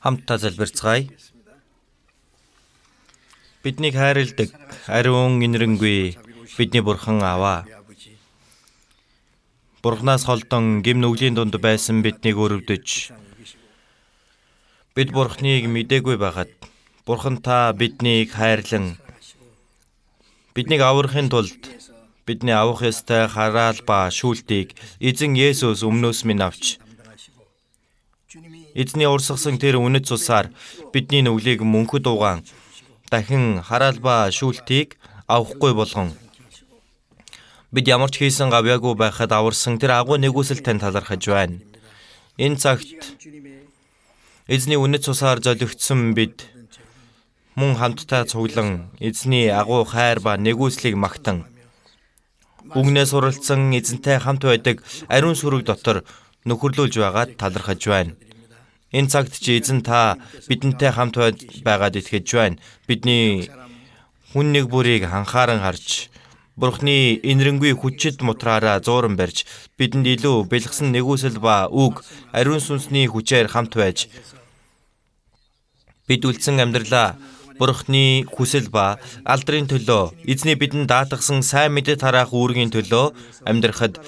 Хамтдаа залбирцгаая. Биднийг хайрладаг ариун инэрэнгүй бидний Бурхан Аава. Бурханаас холдон гэм нүглийн дунд байсан биднийг өрөвдөж, бид Бурханыг мэдээгүй байхад Бурхан та биднийг хайрлан биднийг аврахын тулд бидний авах ёстой хараал ба шүүлтийг эзэн Есүс өмнөөс минь авч эзний урсгасан тэр үнэт цусаар бидний нүглийг мөнхөд угаан дахин хараал ба шүүлтийг авахгүй болгон бид ямар ч хийсэн гавьяагүй байхад аварсан тэр агуу нэгүсэл тань талархаж байна. Энэ цагт эзний үнэт цусаар золигдсон бид мөн хамтдаа цуглан эзний агуу хайр ба нэгүслийг магтан үгнээс суралцсан эзэнтэй хамт байдаг ариун сүрэг дотор нөхөрлүүлж байгаад талархаж байна. Энэ цагт чи эзэн та бидэнтэй хамт байгаад итгэж байна. Бидний хүн нэг бүрийг анхааран харж, Бурхны инэрэнгүй хүчит мутраараа зууран барьж, бидэнд илүү бэлгсэн нэгүсэл ба үг ариун сүнсний хүчээр хамт байж, бид үлдсэн амьдралаа Бурхны хүсэл ба алдрын төлөө, эзний бидэнд даатгсан сайн мэдээ тараах үүргийн төлөө амьдрахад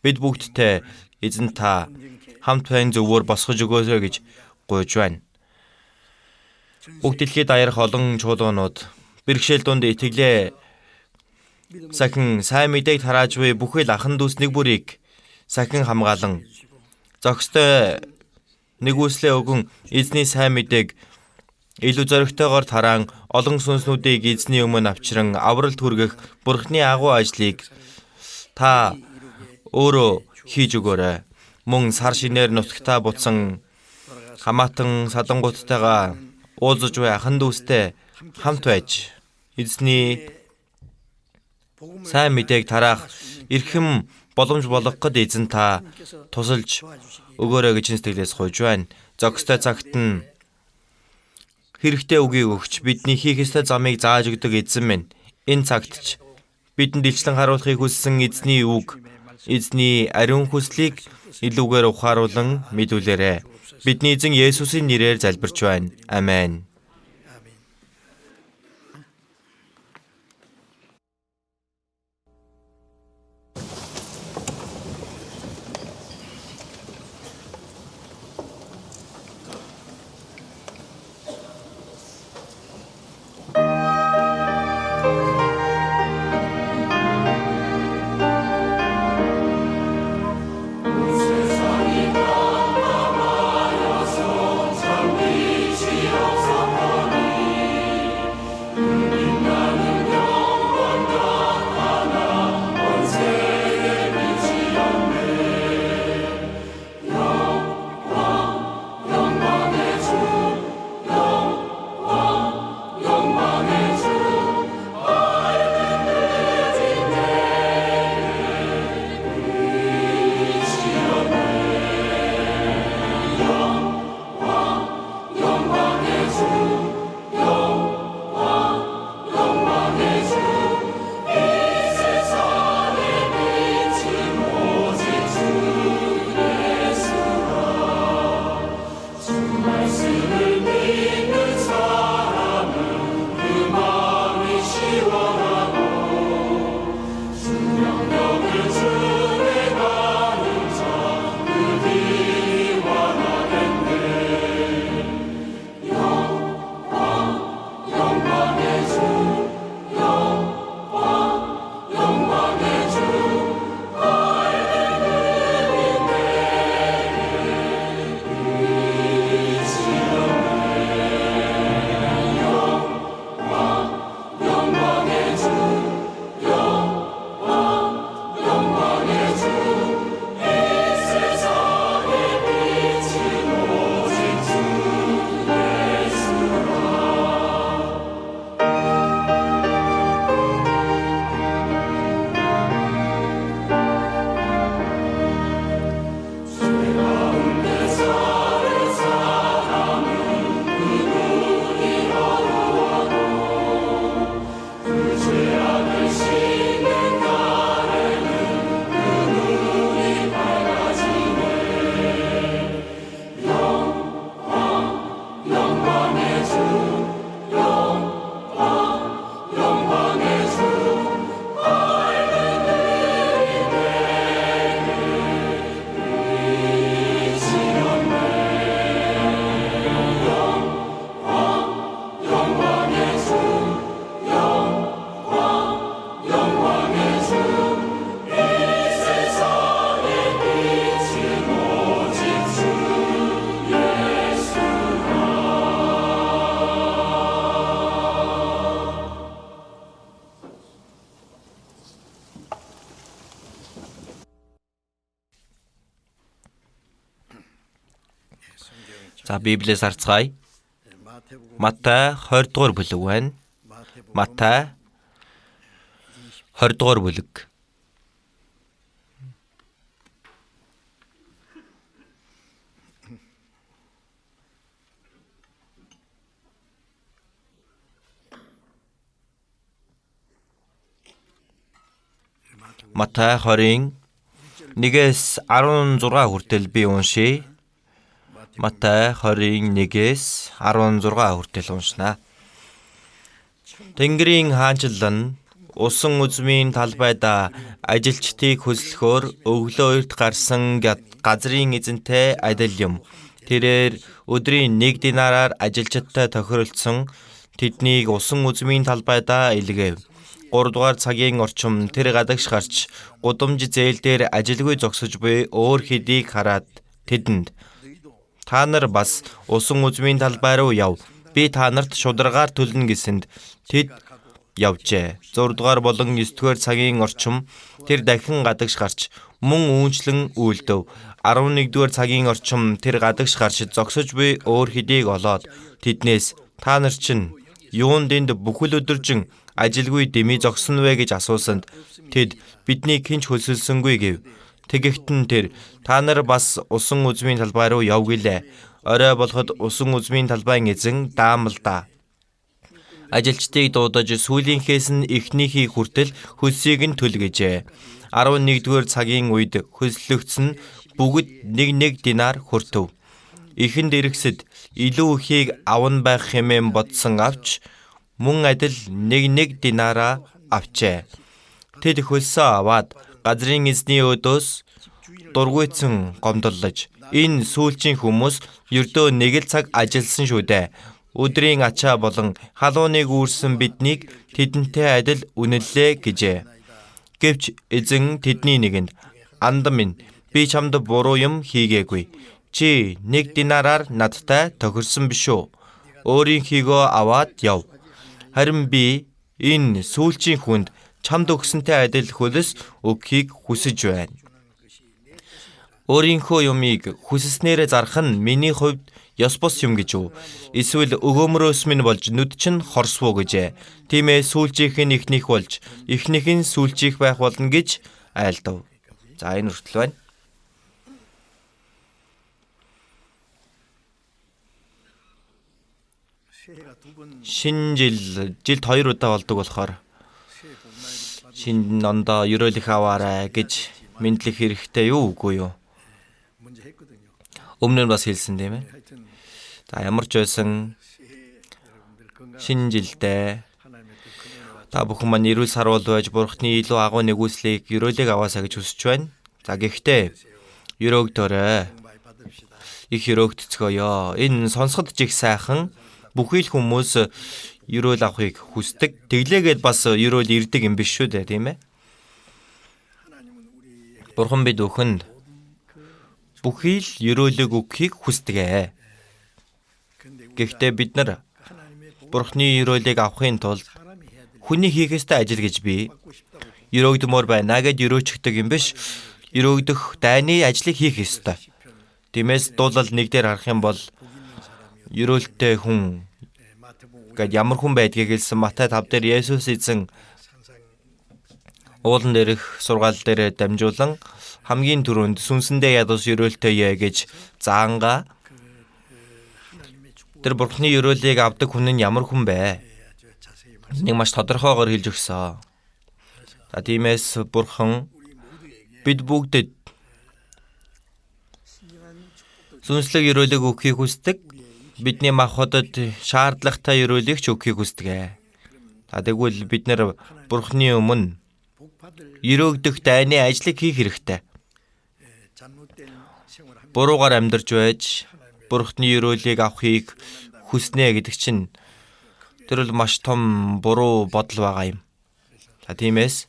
бид бүгдтэй эзэн та хамт байна зөвөр босгож өгөөрэй гэж гуйж байна. Бүгд дэлхийд аярах олон чуулганууд бэрхшээл дунд итгэлээ сахин сайн мэдээг тарааж буй бүхэл ахан дүүс нэг бүрийг сахин хамгаалan зохистой нэгүслээ өгөн эзний сайн мэдээг илүү зоригтойгоор тараан олон сүнснүүдийг эзний өмнө авчран авралт хүргэх Бурхны агуу ажлыг та өөрөө хийж өгөөрэй. Мөн сар шинээр нутагтаа буцсан хамаатан садангууттайгаа уулзаж буй ахан дүүстэй хамт байж эзний сайн мэдээг тараах эрхэм боломж болгоход эзэн та тусалж өгөөрэй гэж сэтгэлээс гуйж байна. Зохистой цагт нь хэрэгтэй үгийг өгч бидний хийх ёстой замыг зааж өгдөг эзэн минь, энэ цагт ч бидэнд илчлэн харуулахыг хүссэн эзний үг, эзний ариун хүслийг илүүгээр ухааруулан мэдүүлээрэй. Бидний эзэн Есүсийн нэрээр залбирч байна. Амен. 세상이 깜깜하여 손잡이 지어서 За Библиэс харцгаая. Матай 20 дугаар бүлэг байна. Матай 20 дугаар бүлэг. Матай 20-ын 1-ээс 16 хүртэл би уншия. Матай 20-ын 1-ээс 16 хүртэл уншнаа. Тэнгэрийн хаанчлал нь усан үзмийн талбайда ажилчдыг хөслөхөөр өглөө эрт гарсан газрын эзэнтэй адил юм. Тэрээр өдрийн 1 динараар ажилчдтай тохиролцсон тэднийг усан үзмийн талбайда илгээв. 3 дугаар цагийн орчим тэр гадагш гарч гудамж зээл дээр ажилгүй зогсож буй өөр хэдийг хараад тэдэнд та нар бас усан үзмийн талбай руу яв. Би та нарт шударгаар төлнө гэсэнд тэд явжээ. 6 дугаар болон 9 дугаар цагийн орчим тэр дахин гадагш гарч мөн үүнчлэн үйлдэв. 11 дугаар цагийн орчим тэр гадагш гарч зогсож буй өөр хэдийг олоод тэднээс та нар чинь юунд энд бүхэл өдөржин ажилгүй дэмий зогсон вэ гэж асуусанд тэд биднийг хинч хөлсөлсөнгүй гэв. Тэгэхэд нь тэр та нар бас усан үзмийн талбай руу яв гэлээ. Орой болоход усан үзмийн талбайн эзэн даамалдаа. Ажилчдыг дуудаж сүүлийнхээс нь эхнийхийг хүртэл хөлсийг нь түл гэжээ. 11 дугаар цагийн үед хөлслөгдсөн бүгд 1 динар хүртэв. Ихэнд ирэхсэд илүү ихийг аван байх хэмээн бодсон авч мөн адил 1 динараа авчээ. Тэд хөлсөө аваад газрын эзний өдөөс дургуйцсан гомдоллож энэ сүүлчийн хүмүүс ердөө 1 цаг ажилласан шүү дээ. Өдрийн ачаа болон халууныг үүрсэн биднийг тэдэнтэй адил үнэллээ гэжээ. Гэвч эзэн тэдний нэгэнд андам минь би чамд буруу юм хийгээгүй. Чи 1 динараар надтай тохирсон биш үү? Өөрийнхийгөө аваад яв. Харин би энэ сүүлчийн хүнд чамд өгсөнтэй адил хөлс өгөхийг хүсэж байна. Өөрийнхөө юмыг хүсснээрээ зарах нь миний хувьд ёс бус юм гэж үү? Эсвэл өгөөмрөөс минь болж нүд чинь хорсвоо гэжээ. Тиймээ сүүлчийнх нь эхнийх болж эхнийх нь сүүлчийнх байх болно гэж айлдав. За энэ хүртэл байна. Шинэ жилд 2 удаа болдог болохоор шинэ ондоо ерөөлөх аваарай гэж мэдлэх хэрэгтэй юу үгүй юу? Өмнө нь бас хэлсэн тийм ээ. За ямар ч байсан шинэ жилдээ та бүхэн маань эрүүл сарвал байж Бурхны илүү агуу нэгүслийг ерөөлийг аваасаа гэж хүсэж байна. За гэхдээ ерөөгдөрөө. Их ерөөгдцгөөё. Энэ сонсоход ч их сайхан. Бүхий л хүмүүс ерөөл авахыг хүсдэг. Тэглээгээд бас ерөөл ирдэг юм биш шүү дээ, тийм ээ. Бурхан бид бүхэнд бүхий л ерөөлөг өгөхийг хүсдэг. Гэхдээ бид нар Бурханы ерөөлийг авахын тулд хүний хийх ёстой ажил гэж би ерөөгдмөр байна гэд ерөөчгдөг юм биш. Ерөөгдөх дайны ажлыг хийх ёстой. Тиймээс дуулал 1 дээр харах юм бол ерөөлтэй хүн гэд ямар хүн байдгийг хэлсэн Матай 5 дээр Есүс эзэн уулан дээрх сургаал дээр дамжуулан хамгийн түрүүнд сүнсэндээ ядус ерөөлтэйе гэж заанга тэр Бурхны ерөөлийг авдаг хүн нь ямар хүн бэ? Нэг маш тодорхойгоор хэлж өгсөн. За тиймээс Бурхан бид бүгдэд сүнслэг ерөөлийг өгөхийг хүсдэг. Бидний махбодод шаардлагатай ерөөлийг ч өгөхийг хүсдэг. За тэгвэл бид нэр Бурхны өмнө ерөөгдөх дайны ажлыг хийх хэрэгтэй. Буруугаар амьдарч байж Бурхны ерөөлийг авахыг хүснэ гэдэг чинь тэр бол маш том буруу бодол байгаа юм. За тиймээс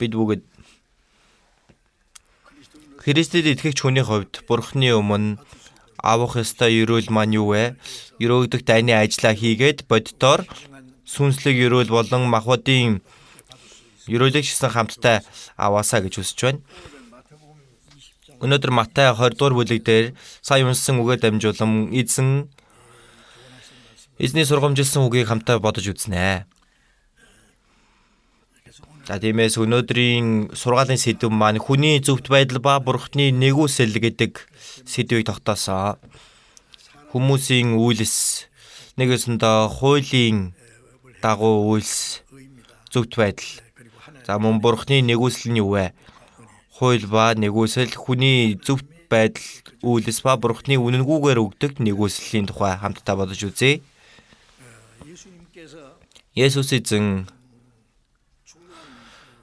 бид бүгд Христэд итгэгч хүний хувьд Бурхны өмнө авах ёстой ерөөл маань юу вэ? Ерөөгдөх дайны ажлаа хийгээд боддоор сүнслэг ерөөл болон махбодын ерөөлийг шисэн хамттай аваасаа гэж хүсэж байна. Өнөөдөр Матай 20 дугаар бүлэг дээр сая уншсан үгээр дамжуулан эзний сургамжилсан үгийг хамтаа бодож үзнэ. За тиймээс өнөөдрийн сургаалын сэдэв маань хүний зөвхт байдал ба Бурхны нэгүсэл гэдэг сэдвийг тогтоосон. Хүмүүсийн үйлс нэгэсэндээ хуулийн дагуу үйлс зөвхт байдал. За мөн Бурхны нэгүсэл нь юу вэ? Хууль ба нэгүсэл хүний зөвхт байдал үйлс ба Бурхны үнэнгүйгээр өгдөг нэгүслийн тухай хамтдаа бодож үзье. Есүс эзэн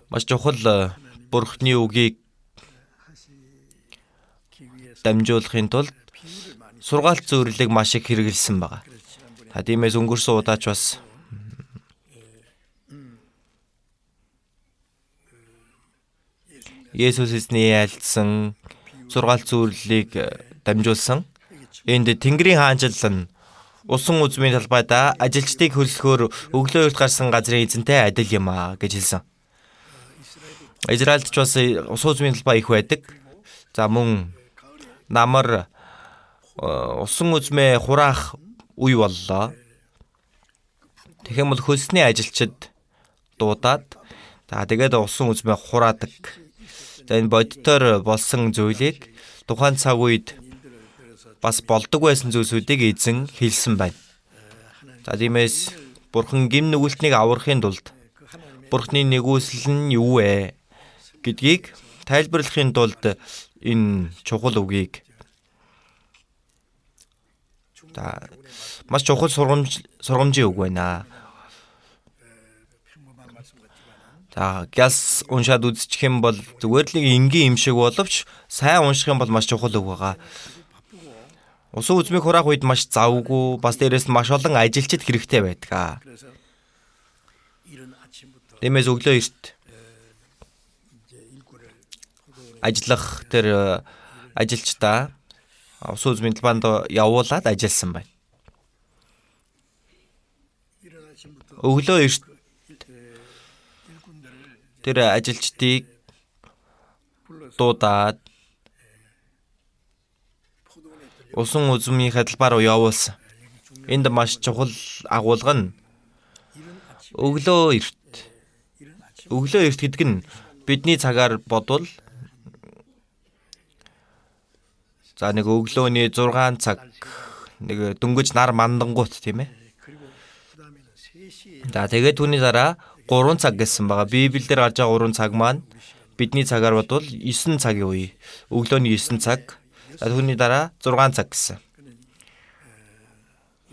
маш чухал Бурхны үгийг дамжуулахын тулд сургаалт зөвлөлийг маш их хэрэгэлсэн байна. Та тиймээс өнгөрсөн удаач бас Есүс эзний айлдсан сургаалт зөвлөлийг дамжуулсан. Энд Тэнгэрийн хаанчлал нь усан үзмийн талбайда ажилчдыг хөлсөхөөр өглөө эрт гарсан газрын эзэнтэй адил юм аа гэж хэлсэн. Израильд ч бас усан үзмийн талбай их байдаг. За мөн намар усан үзмээ хураах үе боллоо. Тэгэх юм бол хөлсний ажилчид дуудаад тэгээд усан үзмээ хураадаг. За энэ бодитоор болсон зүйлийг тухайн цаг үед бас болдог байсан зүйлсүүдийг эзэн хэлсэн байна. За тиймээс Бурхан гим нүгэлтнийг аврахын тулд Бурхны нэгүсэл нь юу вэ гэдгийг тайлбарлахын тулд энэ чухал үгийг маш чухал сургамжийн үг байна. За гяс уншаад үзчих юм бол зүгээр л энгийн юм шиг боловч сайн унших юм бол маш чухал үг байгаа. Усан үзмийг хураах үед маш завгүй бас дээрээс маш олон ажилчид хэрэгтэй байдаг. Тиймээс өглөө эрт ажиллах тэр ажилчдаа усан үзмийн талбайд явуулаад ажилласан байна. Өглөө эрт тэр ажилчдыг дуудаад усан үзмийн талбай руу явуулсан. Энд маш чухал агуулга нь өглөө эрт гэдэг нь бидний цагаар бодвол за нэг өглөөний 6 цаг нэг дөнгөж нар мандангуут тийм ээ. За тэгээд түүний дараа 3 цаг гэсэн байгаа. Библиэлд гарч байгаа 3 цаг маань бидний цагаар бодвол 9 цагийн үе. Өглөөний 9 цаг. За түүний дараа 6 цаг гэсэн.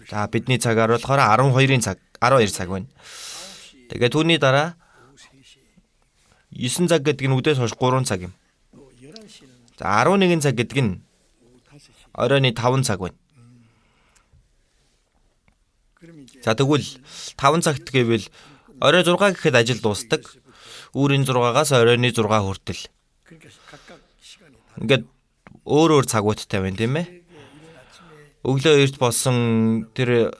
За бидний цагаар болохоор 12 цаг байна. Тэгээд түүний дараа 9 цаг гэдэг нь үдээс хойш 3 цаг юм. За 11 цаг гэдэг нь оройны 5 цаг байна. За тэгвэл 5 цагт гэвэл орой 6 гэхэд ажил дуусдаг. Үүрийн 6-аас оройны 6 хүртэл. Ингээд өөр цагуудтай байна тийм ээ. Өглөө эрт болсон тэр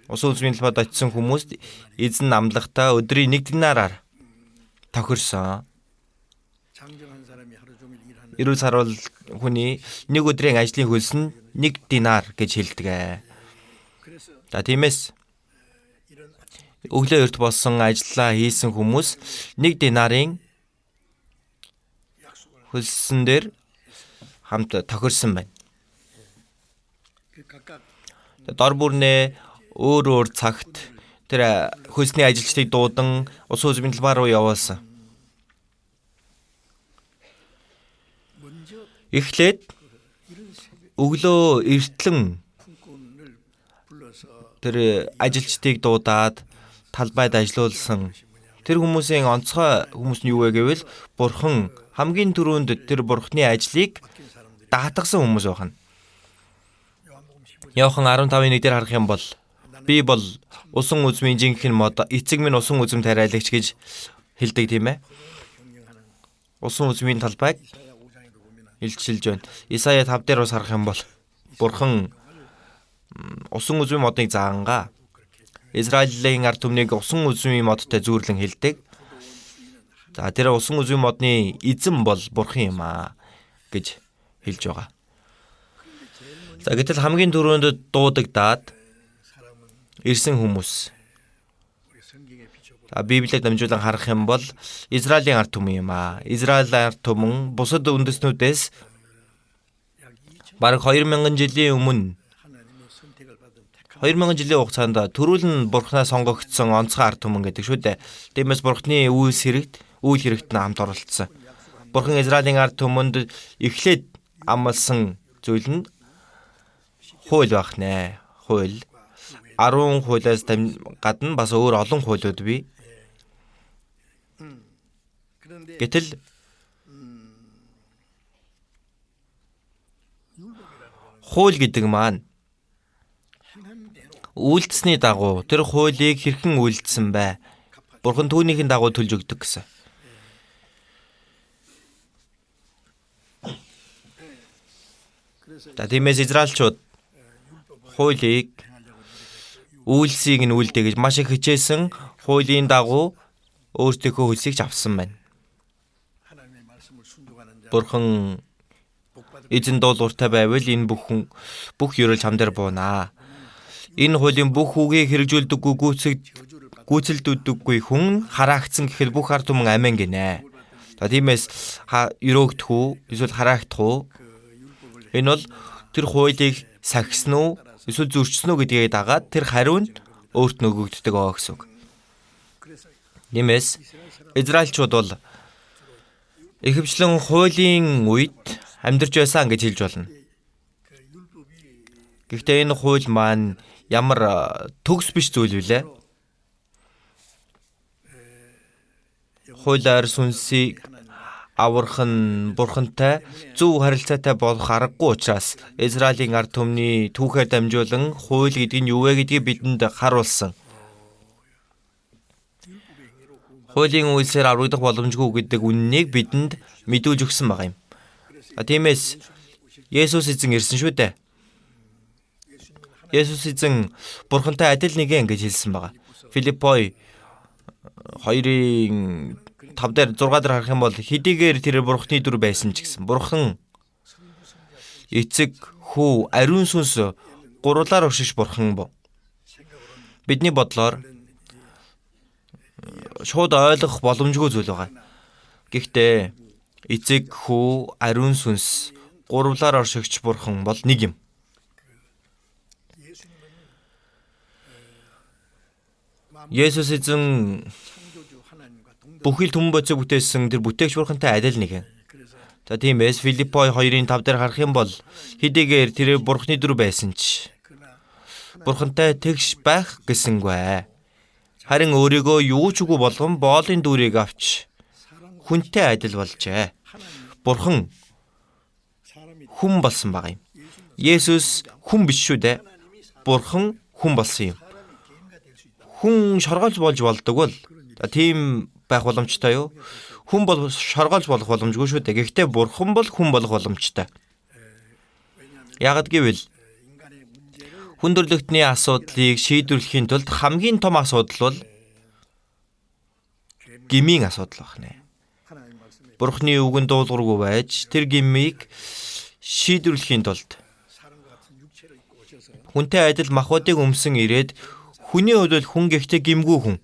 усан үзмийн талбайд очисон хүмүүст эзэн амлахтаа өдрийн 1 динараар тохирсон. Эрүүл сарвал хүний нэг өдрийн ажлын хөлс нь 1 динар гэж хэлдэг. За тиймээс өглөө эрт болсон ажлаа хийсэн хүмүүс 1 динарын хөлсөн дээр хамт тохирсон байна. Дор бүрнээ өөр цагт тэр хөлсний ажилчдыг дуудан усан үзмийн талбай руу явуулсан. Эхлээд өглөө эртлэн тэр ажилчдыг дуудаад талбайд ажиллуулсан. Тэр хүмүүсийн онцгой хүмүүс нь юу вэ гэвэл Бурхан хамгийн түрүүнд тэр Бурханы ажлыг даатгсан хүмүүс байна. Иохан 15:1 дээр харах юм бол би бол усан үзмийн жинхэнэ мод, эцэг минь усан үзм тариалагч гэж хэлдэг тийм ээ. Усан үзмийн талбайг илчилж байна. Исая 5 дээр бас харах юм бол Бурхан усан үзмийн модыг заангаа Израилийн ард түмнийг усан үзмийн модтой зүүрлэн хэлдэг. За тэр усан үзмийн модны эзэн бол Бурхан юм аа. гэж хэлж байгаа. За гэтэл хамгийн түрүүнд дуудагдаад ирсэн хүмүүс Библиэд дамжуулан харах юм бол Израилийн ард түмэн юм аа. Израилийн ард түмэн бусад үндэстнүүдээс бараг 2000 жилийн өмнө 2000 жилийн хугацаанд төрүүлэн Бурханаас сонгогдсон онцгой ард түмэн гэдэг шүү дээ. Тиймээс Бурханы үйл хэрэгт нь хамт оролцсон. Бурхан Израилийн ард түмэнд эхлээд амласан зүйл нь хууль байх нэ. Хууль 10 хуулиас гадна бас өөр олон хуулиуд бий. Гэтэл хууль гэдэг маань үйлдэсний дагуу тэр хуулийг хэрхэн үйлдсэн бай. Бурхан түүнийхэн дагуу төлж өгдөг гэсэн. Тиймээс Израильчууд хуулийг үйлсийг нь үйлдэ гэж маш их хичээсэн, хуулийн дагуу өөрсдийнхөө хөлсийг авсан байна. Бурхан эзэн дуулууртай байвал энэ бүх ерөөл чам дээр буунаа. Энэ хуулийн бүх үгийг хэрэгжүүлдэггүй гүйцэлдэггүй хүн хараагдсан гэхэд бүх ард түмэн амин гинэ. Тиймээс өрөөгдөх үү, эсвэл хараагдах уу? Энэ бол тэр хуулийг сахисан уу, эсвэл зөрчсөн үү гэдгийг дагаад тэр хариу нь өөрт нь өгөгддөг аа гэсэн үг. Тиймээс Израильчууд бол ихэвчлэн хуулийн үед амьдарч байсан гэж хэлж болно. Гэхдээ энэ хууль маань ямар төгс биш зүйл вүлээ? Хуулиар сүнсийг аврах нь Бурхантай зөв харилцаатай болох аргагүй учраас Израилийн ард түмний түүхээр дамжуулан хууль гэдэг нь юу вэ гэдгийг бидэнд харуулсан. Хуулийн үйлсээр аврагдах боломжгүй гэдэг үннийг бидэнд мэдүүлж өгсөн байгаа юм. Тиймээс Есүс эзэн ирсэн шүү дээ. Есүс эзэн Бурхантай адил нэгэн гэж хэлсэн байгаа. Филиппой 2:5 дээр 6 дээр харах юм бол хэдийгээр тэр Бурханы дүр байсан ч гэсэн Бурхан эцэг, хүү, ариун сүнс гурлаар уршиж Бурхан бо. Бидний бодлоор шууд ойлгох боломжгүй зүйл байгаа. Гэхдээ эцэг, хүү, ариун сүнс гурлаар уршигч Бурхан бол нэг юм. Есүс эзэн бүхий л түмэн бодисыг бүтээсэн тэр бүтээгч Бурхантай адил нэгэн. Тиймээс Филиппой 2:5 дээр харах юм бол хэдийгээр тэр Бурханы дүр байсан ч Бурхантай тэгш байх гэсэнгүй. Харин өөрийгөө юу ч үгүй болгон боолын дүрийг авч хүнтэй адил болжээ. Бурхан хүн болсон байгаа юм. Есүс хүн биш шүү дээ. Бурхан хүн болсон юм. Хүн шоргоолж болж болдог бол тийм байх боломжтой юу? Хүн бол шоргоолж болох боломжгүй шүү дээ. Гэхдээ Бурхан бол хүн болох боломжтой. Яагад гэвэл хүн төрлөختний асуудлыг шийдвэрлэхийн тулд хамгийн том асуудал бол гмийн асуудал байна. Бурханы үгэнд дуулуургүй байж тэр гмийг шийдвэрлэхийн тулд хүнтэй адил махбодыг өмсөн ирээд хүний хувьд хүн гэхдээ гимгүй хүн.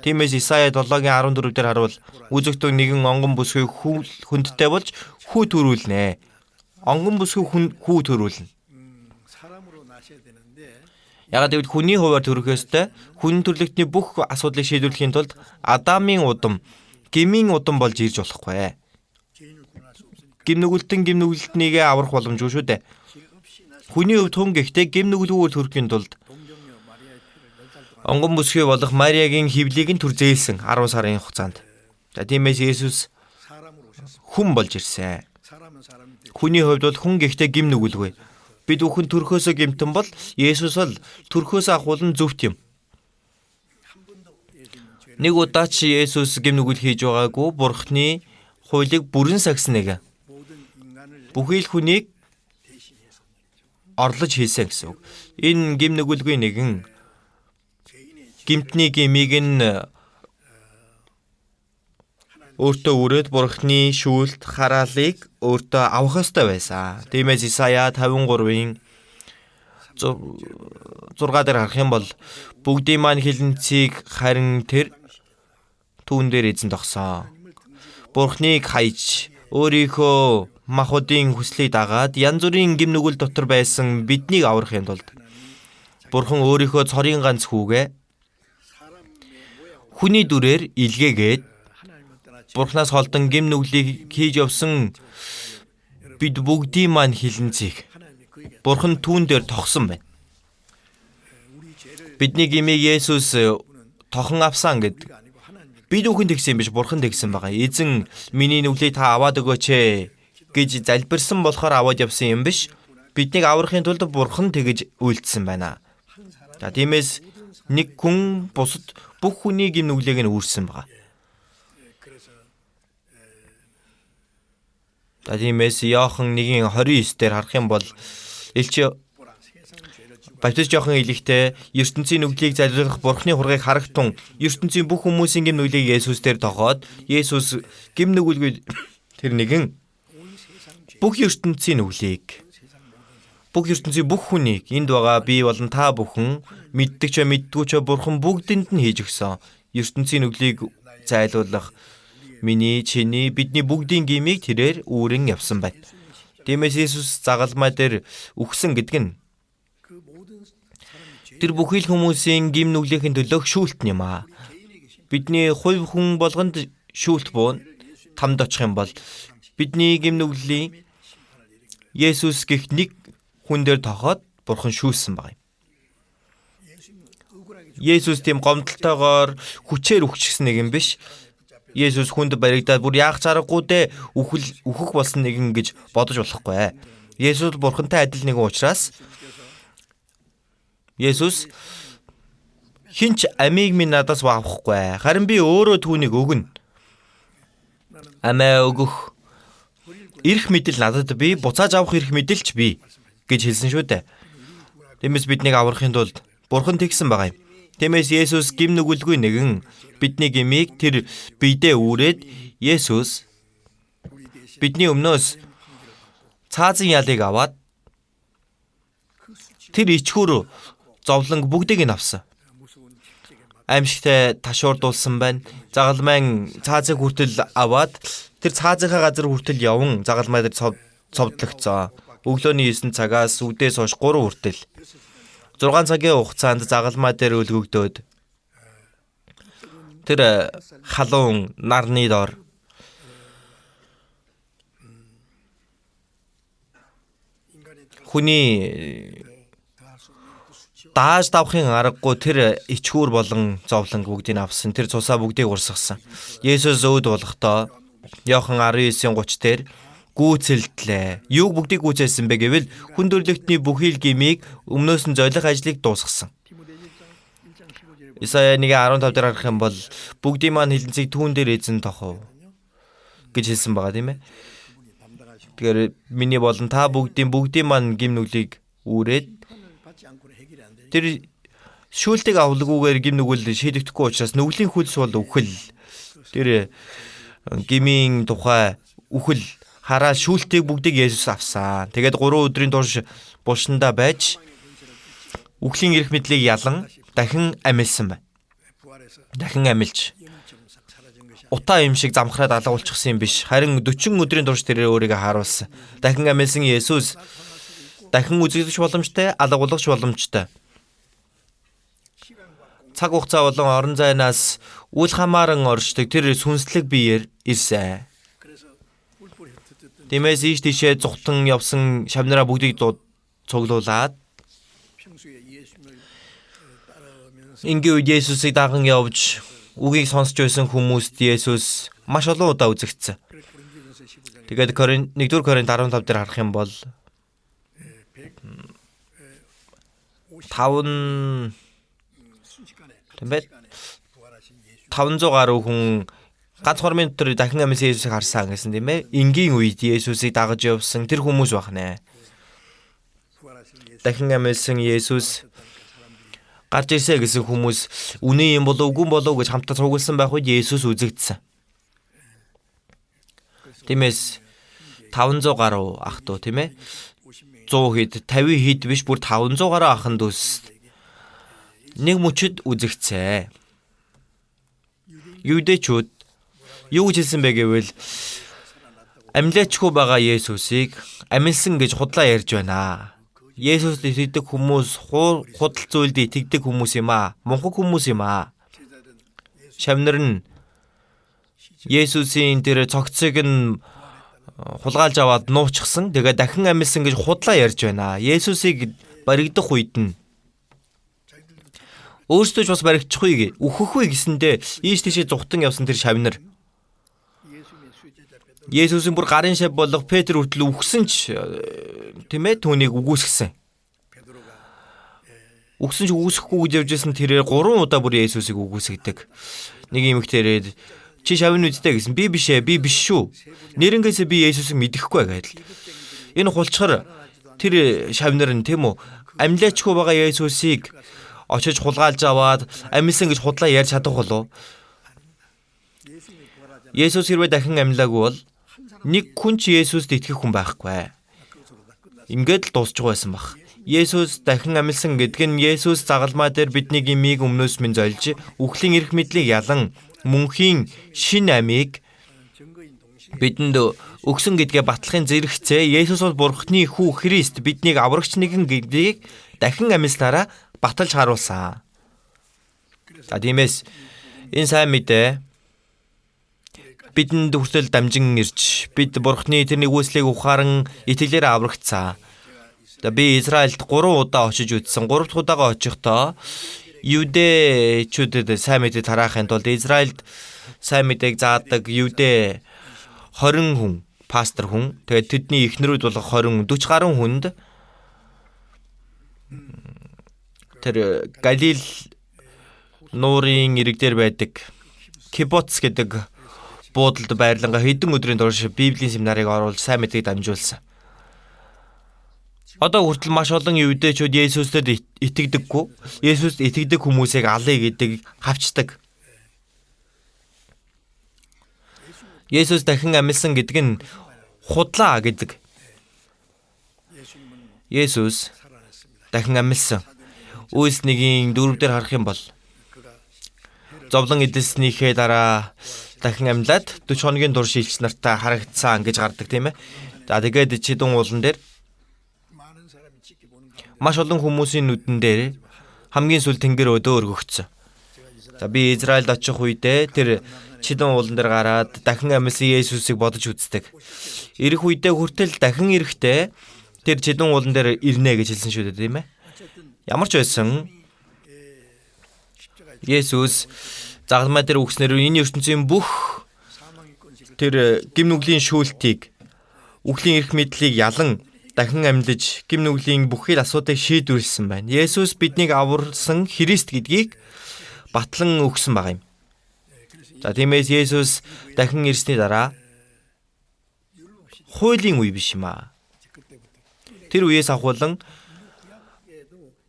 Тиймээс Исая 7:14 дээр харуул үзэгдэх нэгэн онгон бүсгүй хүндтэй болж хүү төрүүлнэ. Онгон бүсгүй хүү төрүүлнэ. Ягаад гэвэл хүний хуваар төрөх ёстой хүн төрлөختний бүх асуудлыг шийдвэрлэхийн тулд Адамын удам, гмийн удам болж ирж болохгүй. Гим нүгэлтнийг аврах боломжгүй шүү дээ. Хүний хувьд хүн гэхдээ гим нүгэлгүйгээр төрөхийн тулд онгон бүсгүй болох Мариагийн хөвлийг нь түр зээлсэн 10 сарын хугацаанд. Тиймээс Есүс хүн болж ирсэн. Хүний хувьд бол хүн гэхдээ гим нүгэлгүй. Бид бүхэн төрхөөсөө гимтэн бол Есүс бол төрхөөсөө ахуулан зөвхт юм. Нэг удаа ч Есүс гим нүгэл хийж байгаагүй Бурханы хуулийг бүрэн сагсан нэг. Бүхий л хүнийг орлож хийсэн гэсэн үг. Энэ гим нүгэлгүй нэгэн гимтний гмийг нь өөртөө үрээд Бурхны шүүлт хараалыг өөртөө авах ёстой байсан. Тиймээс Исая 53-ийн 6 дээр харах юм бол бүгдийн маань хилэнцгийг харин тэр түүн дээр эзэн тогсон. Бурхныг хайж өөрийнхөө махуудын хүслийг дагаад янз бүрийн гим нүгэл дотор байсан биднийг аврахын тулд Бурхан өөрийнхөө цорын ганц хүүгээ хүний дүрээр илгээгээд Бурханаас холдон гим нүглийг хийж явсан бид бүгдийн маань хилэнцгийг Бурхан түүн дээр тогсон байна. Бидний гимийг Есүс тохон авсан гэд бид бүхэн тэгсэн биш, Бурхан тэгсэн байгаа. Эзэн миний нүглийг та аваад өгөөч гэж залбирсан болохоор аваад явсан юм биш. Биднийг аврахын тулд Бурхан тэгж үйлдсэн байна. За тиймээс нэг хүн бусад бүх хүний гим нүглийг нь үүрсэн байгаа. За тиймээс Иохан 1:29 дээр харах юм бол Элч Баптист Иохан хэлэхдээ ертөнцийн нүглийг залруулах Бурхны хургийг харагтун ертөнцийн бүх хүмүүсийн гим нүглийг Есүс дээр тогоод Есүс гим нүгэлгүй тэр нэгэн бүх ертөнцийн нүглийг бүх ертөнцийн бүх хүнийг энд байгаа би болон та бүхэн мэддэг ч мэддгүй ч Бурхан бүгдэнд нь хийж өгсөн ертөнцийн нүглийг зайлуулах миний чиний бидний бүгдийн гмийг тэрээр үүрэн явсан байна. Тиймээс Есүс загалмай дээр үхсэн гэдэг нь тэр бүхий л хүмүүсийн гим нүглийнхэн төлөөх шүүлт юм аа. Бидний хувь хүн болгонд шүүлт буун тамд очих юм бол бидний гим нүглийн Есүс гэх нэг хүн дээр тохоод Бурхан шүүлсэн баг юм. Есүс тийм гомдолтойгоор хүчээр үхчихсэн нэг юм биш. Есүс хүнд баригдаад бүр яах чаргагүй дээ үхэх болсон нэгэн гэж бодож болохгүй. Есүс Бурхантай адил нэгэн учраас Есүс хинч амийг минь надаас авахгүй. Харин би өөрөө түүнийг өгнө. Амиа өгөх эрх мэдэл надад би, буцааж авах эрх мэдэлч би гэж хэлсэн шүү дээ. Тиймээс биднийг аврахын тулд Бурхан тэгсэн байгаа юм. Тиймээс Есүс гим нүгэлгүй нэгэн бидний гмийг тэр биедээ үүрээд Есүс бидний өмнөөс цаазын ялыг аваад тэр ичхүр зовлон бүгдийг нь авсан. Аимшигтай ташуурдуулсан байна. Загалмайн цаазыг хүртэл аваад тэр цаазынхаа газар хүртэл явсан загалмай дээр цовдлогцоо. Өглөөний 9 цагаас үдээс хойш 3 хүртэл 6 цагийн хугацаанд загалмай дээр өлгөгдөөд тэр халуун нарны дор хүний дааж давхын аргагүй тэр ичхүүр болон зовлон бүгдийг авсан. Тэр цусаа бүгдийг урсгасан. Есүс өөд болохдоо Иохан 19:30 дээр гүйцэлдлээ. Юуг бүгдийг гүйцэлсэн бэ гэвэл хүн төрлөختний бүхий л гмийг өмнөөс нь золих ажлыг дуусгасан. Исая 1:15 дээр харах юм бол бүгдийн маань хилэнцгийг түүн дээр эзэн тохов гэж хэлсэн байгаа тийм ээ. Тэгэхээр миний болон та бүгдийн маань гим нүглийг үүрээд тэр шүүлтийг авлаггүйгээр гим нүгэл шийдэгдэхгүй учраас нүглийн хөлс бол үхэл. Тэр гмийн тухай үхэл хараа шүүлтийг бүгдийг Есүс авсан. Тэгээд 3 өдрийн турш булшиндаа байж үхлийн эрх мэдлийг ялан дахин амилсан байна. Дахин амилж утаа юм шиг замхраад алга болчихсон юм биш. Харин 40 өдрийн турш тэр өөрийгөө харуулсан. Дахин амилсан Есүс дахин үзэгдэх боломжтой, алга болгох боломжтой. Цаг хугацаа болон орон зайнаас үл хамааран оршдог тэр сүнслэг биеэр ирсэн. Тиймээс ийш тийшээ зүхтан явсан шавнараа бүгдийг цуглуулад ингийн үед Есүсийг даган явж үгийг сонсч байсан хүмүүст Есүс маш олон удаа үзэгдсэн. Тэгээд 1-р Коринт 15 дээр харах юм бол 500 гаруй хүн ганц хормын дотор дахин амилсан Есүсийг харсан гэсэн тийм ээ. Энгийн үед Есүсийг дагаж явсан тэр хүмүүс байна. Дахин амилсан Есүс гарч ирсэ гэсэн хүмүүс үнэн юм болов үгүй болов гэж хамтдаа цугласан байх үед Есүс үзэгдсэн. Тиймээс 500 гаруй ах トゥ тийм ээ. 100 хэд 50 хэд биш бүр 500 гаруй ахын дүүс нэг мөчөд үзэгцээ. Юудэчүүд юу гэж хэлсэн бэ гэвэл амьлаачгүй байгаа Есүсийг амилсан гэж худлаа ярьж байна. Есүст итгэдэг хүмүүс худал зүйлд итгэдэг хүмүүс юм аа. Мунхаг хүмүүс юм аа. Шавнар нь Есүсийн тэр цогцыг нь хулгайлж аваад нуучихсан. Тэгээ дахин амилсан гэж худлаа ярьж байна. Есүсийг баригдах үед нь өөрсдөө ч бас баригдчихгүй үхэхгүй гэсэндээ ийш тийшээ зүхтан явсан тэр шавнар. Есүсийн бүр гарын шав болох Петр хүртэл үхсэн ч тийм ээ түүнийг үгүйсгэсэн. Үгсэн ч үгүйсэхгүй гэж явжсэн тэрээр 3 удаа бүр Есүсийг үгүйсгдэг. Нэг эмэгтэйрээ чи шавны үедтэй гэсэн. Би биш ээ, би биш шүү. Нэрнгээсээ би Есүсийг мэдэхгүй гэдэл. Энэ хулчхар тэр шавнар нь тийм үү амьлаачгүй байгаа Есүсийг очиж хулгайлж аваад амилсан гэж худлаа ярьж чадах болов. Есүс хэрвээ дахин амьлаагүй бол нэг хүн ч Есүст итгэх хүн байхгүй. Ингээд л дуусчих байсан баг. Есүс дахин амилсан гэдэг нь Есүс загалмаа дээр бидний имийг өмнөөс минь зольж, үхлийн эрх мэдлийг ялан, мөнхийн шин амийг бидэнд өгсөн гэдгээ батлахын зэрэгцээ Есүс бол Бурхны хүү Христ биднийг аврагч нэгэн гэдгийг дахин амилснараа баталж харуулсан. За тиймээс энэ сайн мэдээ бидэнд хүртэл дамжин ирж бид Бурхны тэр нэгүслийг ухаан итгэлээр аврагцсан. Би Израильд 3 удаа очиж үзсэн. 3 дахь удаага очихдоо юудэчүүдэд сайн мэдээ тараахын тулд Израильд сайн мэдээг заадаг юудэ 20 хүн, пастор хүн. Тэгээд тэдний эхнэрүүд болох 40 гаруй хүнд тэр Галил нуурын ирэг дээр байдаг Кибоц гэдэг буудалд байрлангаа хэдэн өдрийн турш Библийн семинарыг оруулж сайн мэдээг дамжуулсан. Одоо хүртэл маш олон юудэчүүд Есүстэд итгэдэггүй, Есүст итгэдэг хүмүүсийг алъя гэдэг хавчдаг. Есүс дахин амилсан гэдэг нь худлаа гэдэг. Есүс дахин амилсан. Үйлс 1-ийн 4 дээр харах юм бол зовлон эдэлснийхээ дараа дахин амьлаад 40 хоногийн турш илч нартай харагдсан гэж гардаг тийм ээ. За тэгээд Чидэн уулан дээр маш олон хүмүүсийн нүдэн дээр хамгийн сүүл тэнгэр өдөө өргөгдсөн. За би Израильд очих үедээ тэр Чидэн уулан дээр гараад дахин амилсан Есүсийг бодож үздэг. Ирэх үедээ хүртэл дахин ирэхдээ тэр Чидэн уулан дээр ирнэ гэж хэлсэн шүү дээ тийм ээ. Ямар ч байсан Есүс загалмай дээр үгснээр энэ ертөнцийн бүх тэр гим нүглийн шүүлтийг үхлийн эрх мэдлийг ялан дахин амьдж гим нүглийн бүхэл асуудыг шийдвэрлсэн байна. Есүс биднийг аварсан Христ гэдгийг батлан өгсөн байгаа юм. За тиймээс Есүс дахин ирсний дараа хуулийн үе биш юм аа. Тэр үеэс ахуулан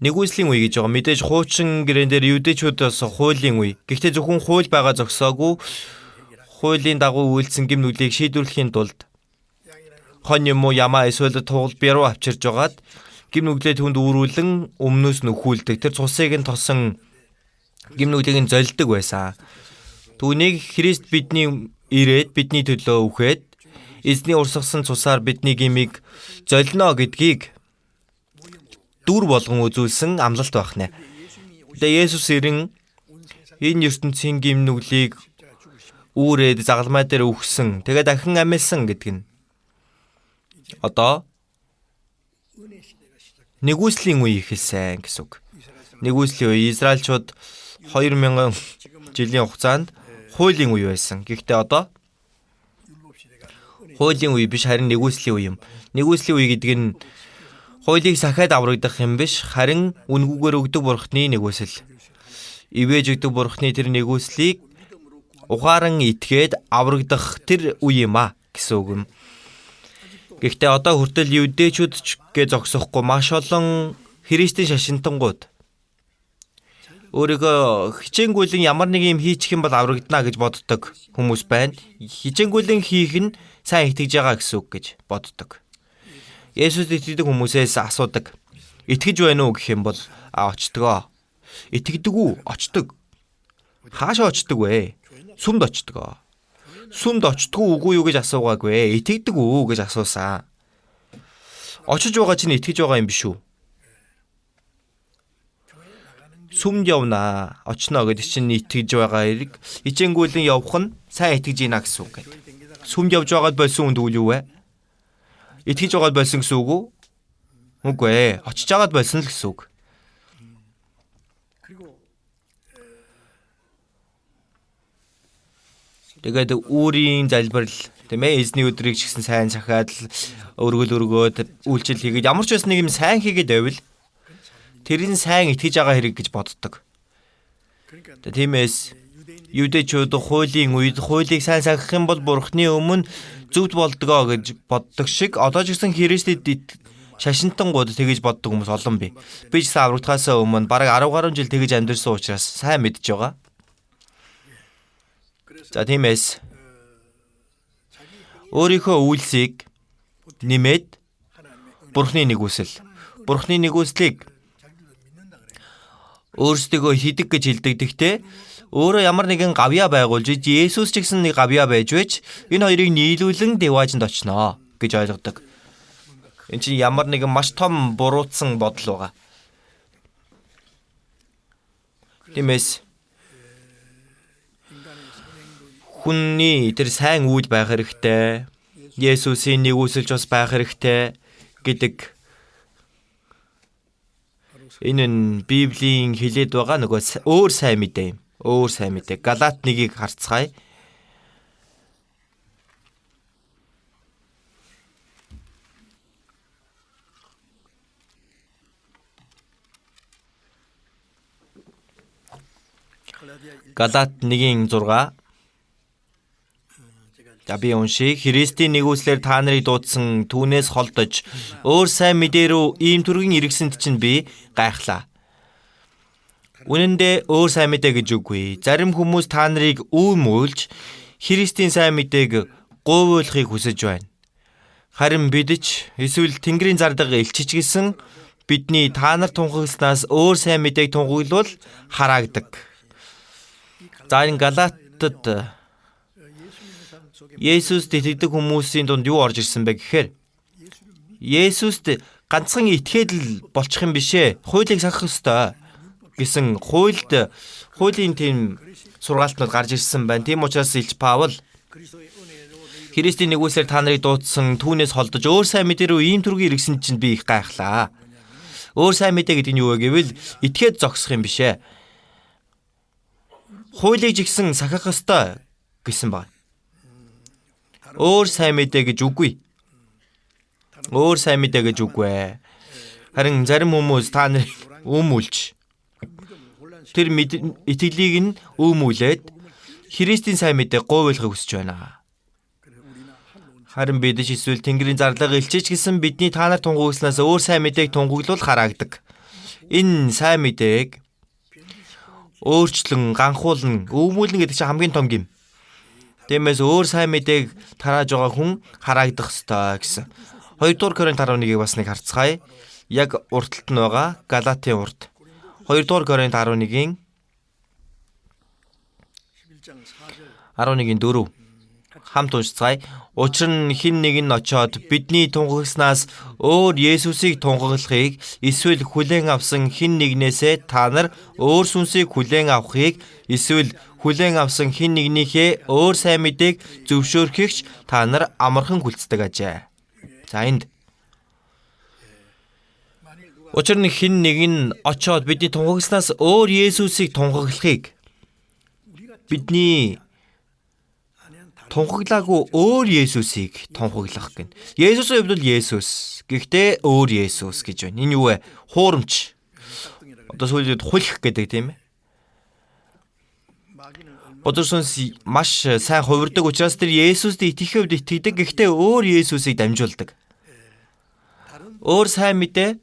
нэгүслийн үе гэж байгаа. Мэдээж хуучин гэрэн дээр юудэчүүдээс хуулийн үе. Гэхдээ зөвхөн хууль байгаа зогсоогүй хуулийн дагуу үйлдсэн гим нүглийг шийдвэрлэхийн тулд хон юм уу ямаа эсвэл тугал бяруу авчирж байгаад гим нүглээ түнд үүрүүлэн өмнөөс нөхүүлдэг. Тэр цусыг нь тосон гим нүглийг нь золдог байсан. Түүнийг Христ бидний ирээд бидний төлөө үхээд эзний урсгасан цусаар бидний гимиг золино гэдгийг дүр болгон үзүүлсэн амлалт байх нэ. Тэгээ Есүс ирэн энэ ертөнцийн гим нүглийг үүрээд загалмай дээр үхсэн. Тэгээ дахин амилсан гэдэг нь одоо нэгүслийн үе ихэлсэн гэсэн үг. Нэгүслийн үе Израильчууд 2000 жилийн хугацаанд хуулийн үе байсан. Гэхдээ одоо хуулийн үе биш харин нэгүслийн үе юм. Нэгүслийн үе гэдэг нь хуулийг сахиад аврагдах юм биш, харин үнгүүгээр өгдөг Бурхны нэгүсэл. Ивэж өгдөг Бурхны тэр нэгүслийг ухаан итгээд аврагдах тэр үе юм а гэсэн үг юм. Гэхдээ одоо хүртэл юудэчүүд гэ зогсохгүй маш олон Христийн шашинтангууд өөрийгөө хичээнгүйлэн ямар нэг юм хийчих юм бол аврагдана гэж боддог хүмүүс байна. Хичээнгүйлэн хийх нь сайн итгэж байгаа гэсэн үг гэж боддог. Есүст итгэдэг хүмүүсээс асуудаг. Итгэж байна уу гэх юм бол очдгоо. Итгэдэг үү? Очдог. Хаашаа очдог вэ? Сүмд очдог. Сүмд очдгоо үгүй юу гэж асуугаагүй. Итгэдэг үү гэж асуусан. Очиж байгаа чинь итгэж байгаа юм биш үү? Сүмд явна, очно гэдэг чинь итгэж байгаа хэрэг. Хичээнгүйлэн явах нь сайн итгэж ийна гэсэн үг гэдэг. Сүмд явж байгаад болсон үнд үгүй юу вэ? Итгэж байгаад болсон гэсэн үг үү? Үгүй ээ. Очиж байгаад болсон л гэсэн үг. Тэгээд үүрийн залбирал, тийм ээ, эзний өдрийг ч гэсэн сайн сахаад өргөл өргөөд үйлчлэл хийгээд ямар ч бас нэг юм сайн хийгээд байвал тэрийн сайн итгэж байгаа хэрэг гэж боддог. Тиймээс юудэчүүд хуулийн үед хуулийг сайн сахих юм бол бурхны өмнө зөвд болдгоо гэж боддог шиг одоо ч гэсэн Христэд шашинтангууд тэгэж боддог хүмүүс олон бий. Би ч гэсэн аврагдахаас өмнө бараг 10 гаруй жил тэгэж амьдэрсэн учраас сайн мэдж байгаа. За тиймээс өөрийнхөө үйлсийг нэмээд бурхны нэгүслийг өөрсдөө хийдэг гэж хэлдэг. Гэхдээ өөрөө ямар нэгэн гавьяа байгуулж Есүс ч гэсэн нэг гавьяа байж байж энэ хоёрыг нийлүүлэн деваажинд очноо гэж ойлгодог. Энэ чинь ямар нэгэн маш том буруутсан бодол байгаа. Тиймээс хүний тэр сайн үйл байх хэрэгтэй. Есүсийн нэгүсэлж бас байх хэрэгтэй гэдэг энэ нь Библийн хэлээд байгаа нөгөө өөр сайн мэдээ юм. Өөр сайн мэдээ. Галаат 1-ийг харцгаая. Галаат 1:6. За би уншия. Христийн нэгүслэр та нарыг дуудсан түүнээс холдож өөр сайн мэдээ рүү ийм төргийн иргэсэнд чинь би гайхлаа. Үнэн дээр өөр сайн мэдээ гэж үгүй. Зарим хүмүүс та нарыг үүмүүлж Христийн сайн мэдээг говьуулахыг хүсэж байна. Харин бид ч эсвэл Тэнгэрийн зардаг элчиж гисэн бидний та нар тунхагласнаас өөр сайн мэдээг тунхаглавал хараагдаг. За энэ Галаатад Есүст итгэдэг хүмүүсийн дунд юу орж ирсэн бэ гэхээр Есүст ганцхан итгээд л болчих юм бишээ. Хуулийг сахах ёстой гэсэн хуулийн тийм сургаалтнууд гарч ирсэн байна. Тийм учраас Илч Паул Христийн нэгүслэр та нарыг дуудсан түүнээс холдож өөр сайн мэдээ рүү ийм төргийн иргэсэн чинь би их гайхлаа. Өөр сайн мэдээ гэдэг нь юу вэ гэвэл итгээд зогсох юм бишээ. Хуулийг жигсэн сахах ёстой гэсэн байна. Өөр сайн мэдээ гэж үгүй. Өөр сайн мэдээ гэж үгүй. Харин зарим хүмүүс та нарыг өмүүлж тэр итгэлийг нь өмүүлээд Христийн сайн мэдээг говьуулахыг хүсэж байна. Харин бид ч эсвэл Тэнгэрийн зарлага илчиж гисэн бидний та нар тунхагласнаас өөр сайн мэдээг тунхаглуул хараагдаг. Энэ сайн мэдээг өөрчлөн, ганхуулна, өмүүлнэ гэдэг чинь хамгийн том юм. Тиймээс өөр сайн мэдээг тарааж байгаа хүн хараагдах ёстой гэсэн. 2 дугаар Коринт 11-ийг бас нэг харцгаая. Яг уртталт нь байгаа Галаатын урд. 2 дугаар Коринт 11-ийн 11-4 хамт уншицгаая. Учир нь хэн нэг нь очоод бидний тунхагснаас өөр Есүсийг тунхаглахыг эсвэл хүлээн авсан хэн нэгнээсээ та нар өөр сүнсийг хүлээн авахыг эсвэл хүлээн авсан хэн нэгнийхээ өөр сайн мэдээг зөвшөөрөхийгч та нар амархан хүлцдэг ажээ. За энд учир нь хэн нэг нь очоод бидний тунхагснаас өөр Есүсийг тунхаглахыг бидний тунхаглаагүй өөр Есүсийг тунхаглах гэн. Есүсийн хувьд бол Есүс. Гэхдээ өөр Есүс гэж байна. Энэ юу вэ? Хуурамч. Одоо сүүлд хулих гэдэг тийм ээ. Бодор сүнс маш сайн хувирдаг учраас тэр Есүст итгэх хувьд итгэдэг. Гэхдээ өөр Есүсийг дамжуулдаг. Өөр сайн мэдээ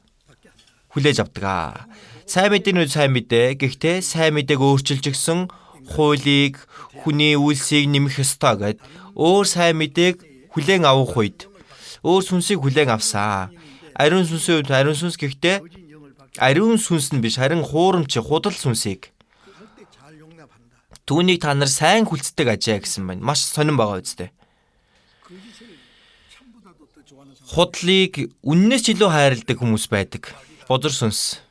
хүлээж авдаг. Сайн мэдээний сайн мэдээ. Гэхдээ сайн мэдээг өөрчилж өгсөн хуулийг, хүний үйлсийг нэмэх ёстой гэд өөр сайн мэдээг хүлээн авах үед өөр сүнсийг хүлээн авсан. Ариун сүнсийн үед ариун сүнс гэхдээ ариун сүнс нь биш, харин хуурамч, худал сүнсийг түүнийг та нар сайн хүлцдэг ажээ гэсэн байна. Маш сонирн байгаа үстэй. Худлыг үннээс ч илүү хайрладаг хүмүүс байдаг. Бузар сүнс.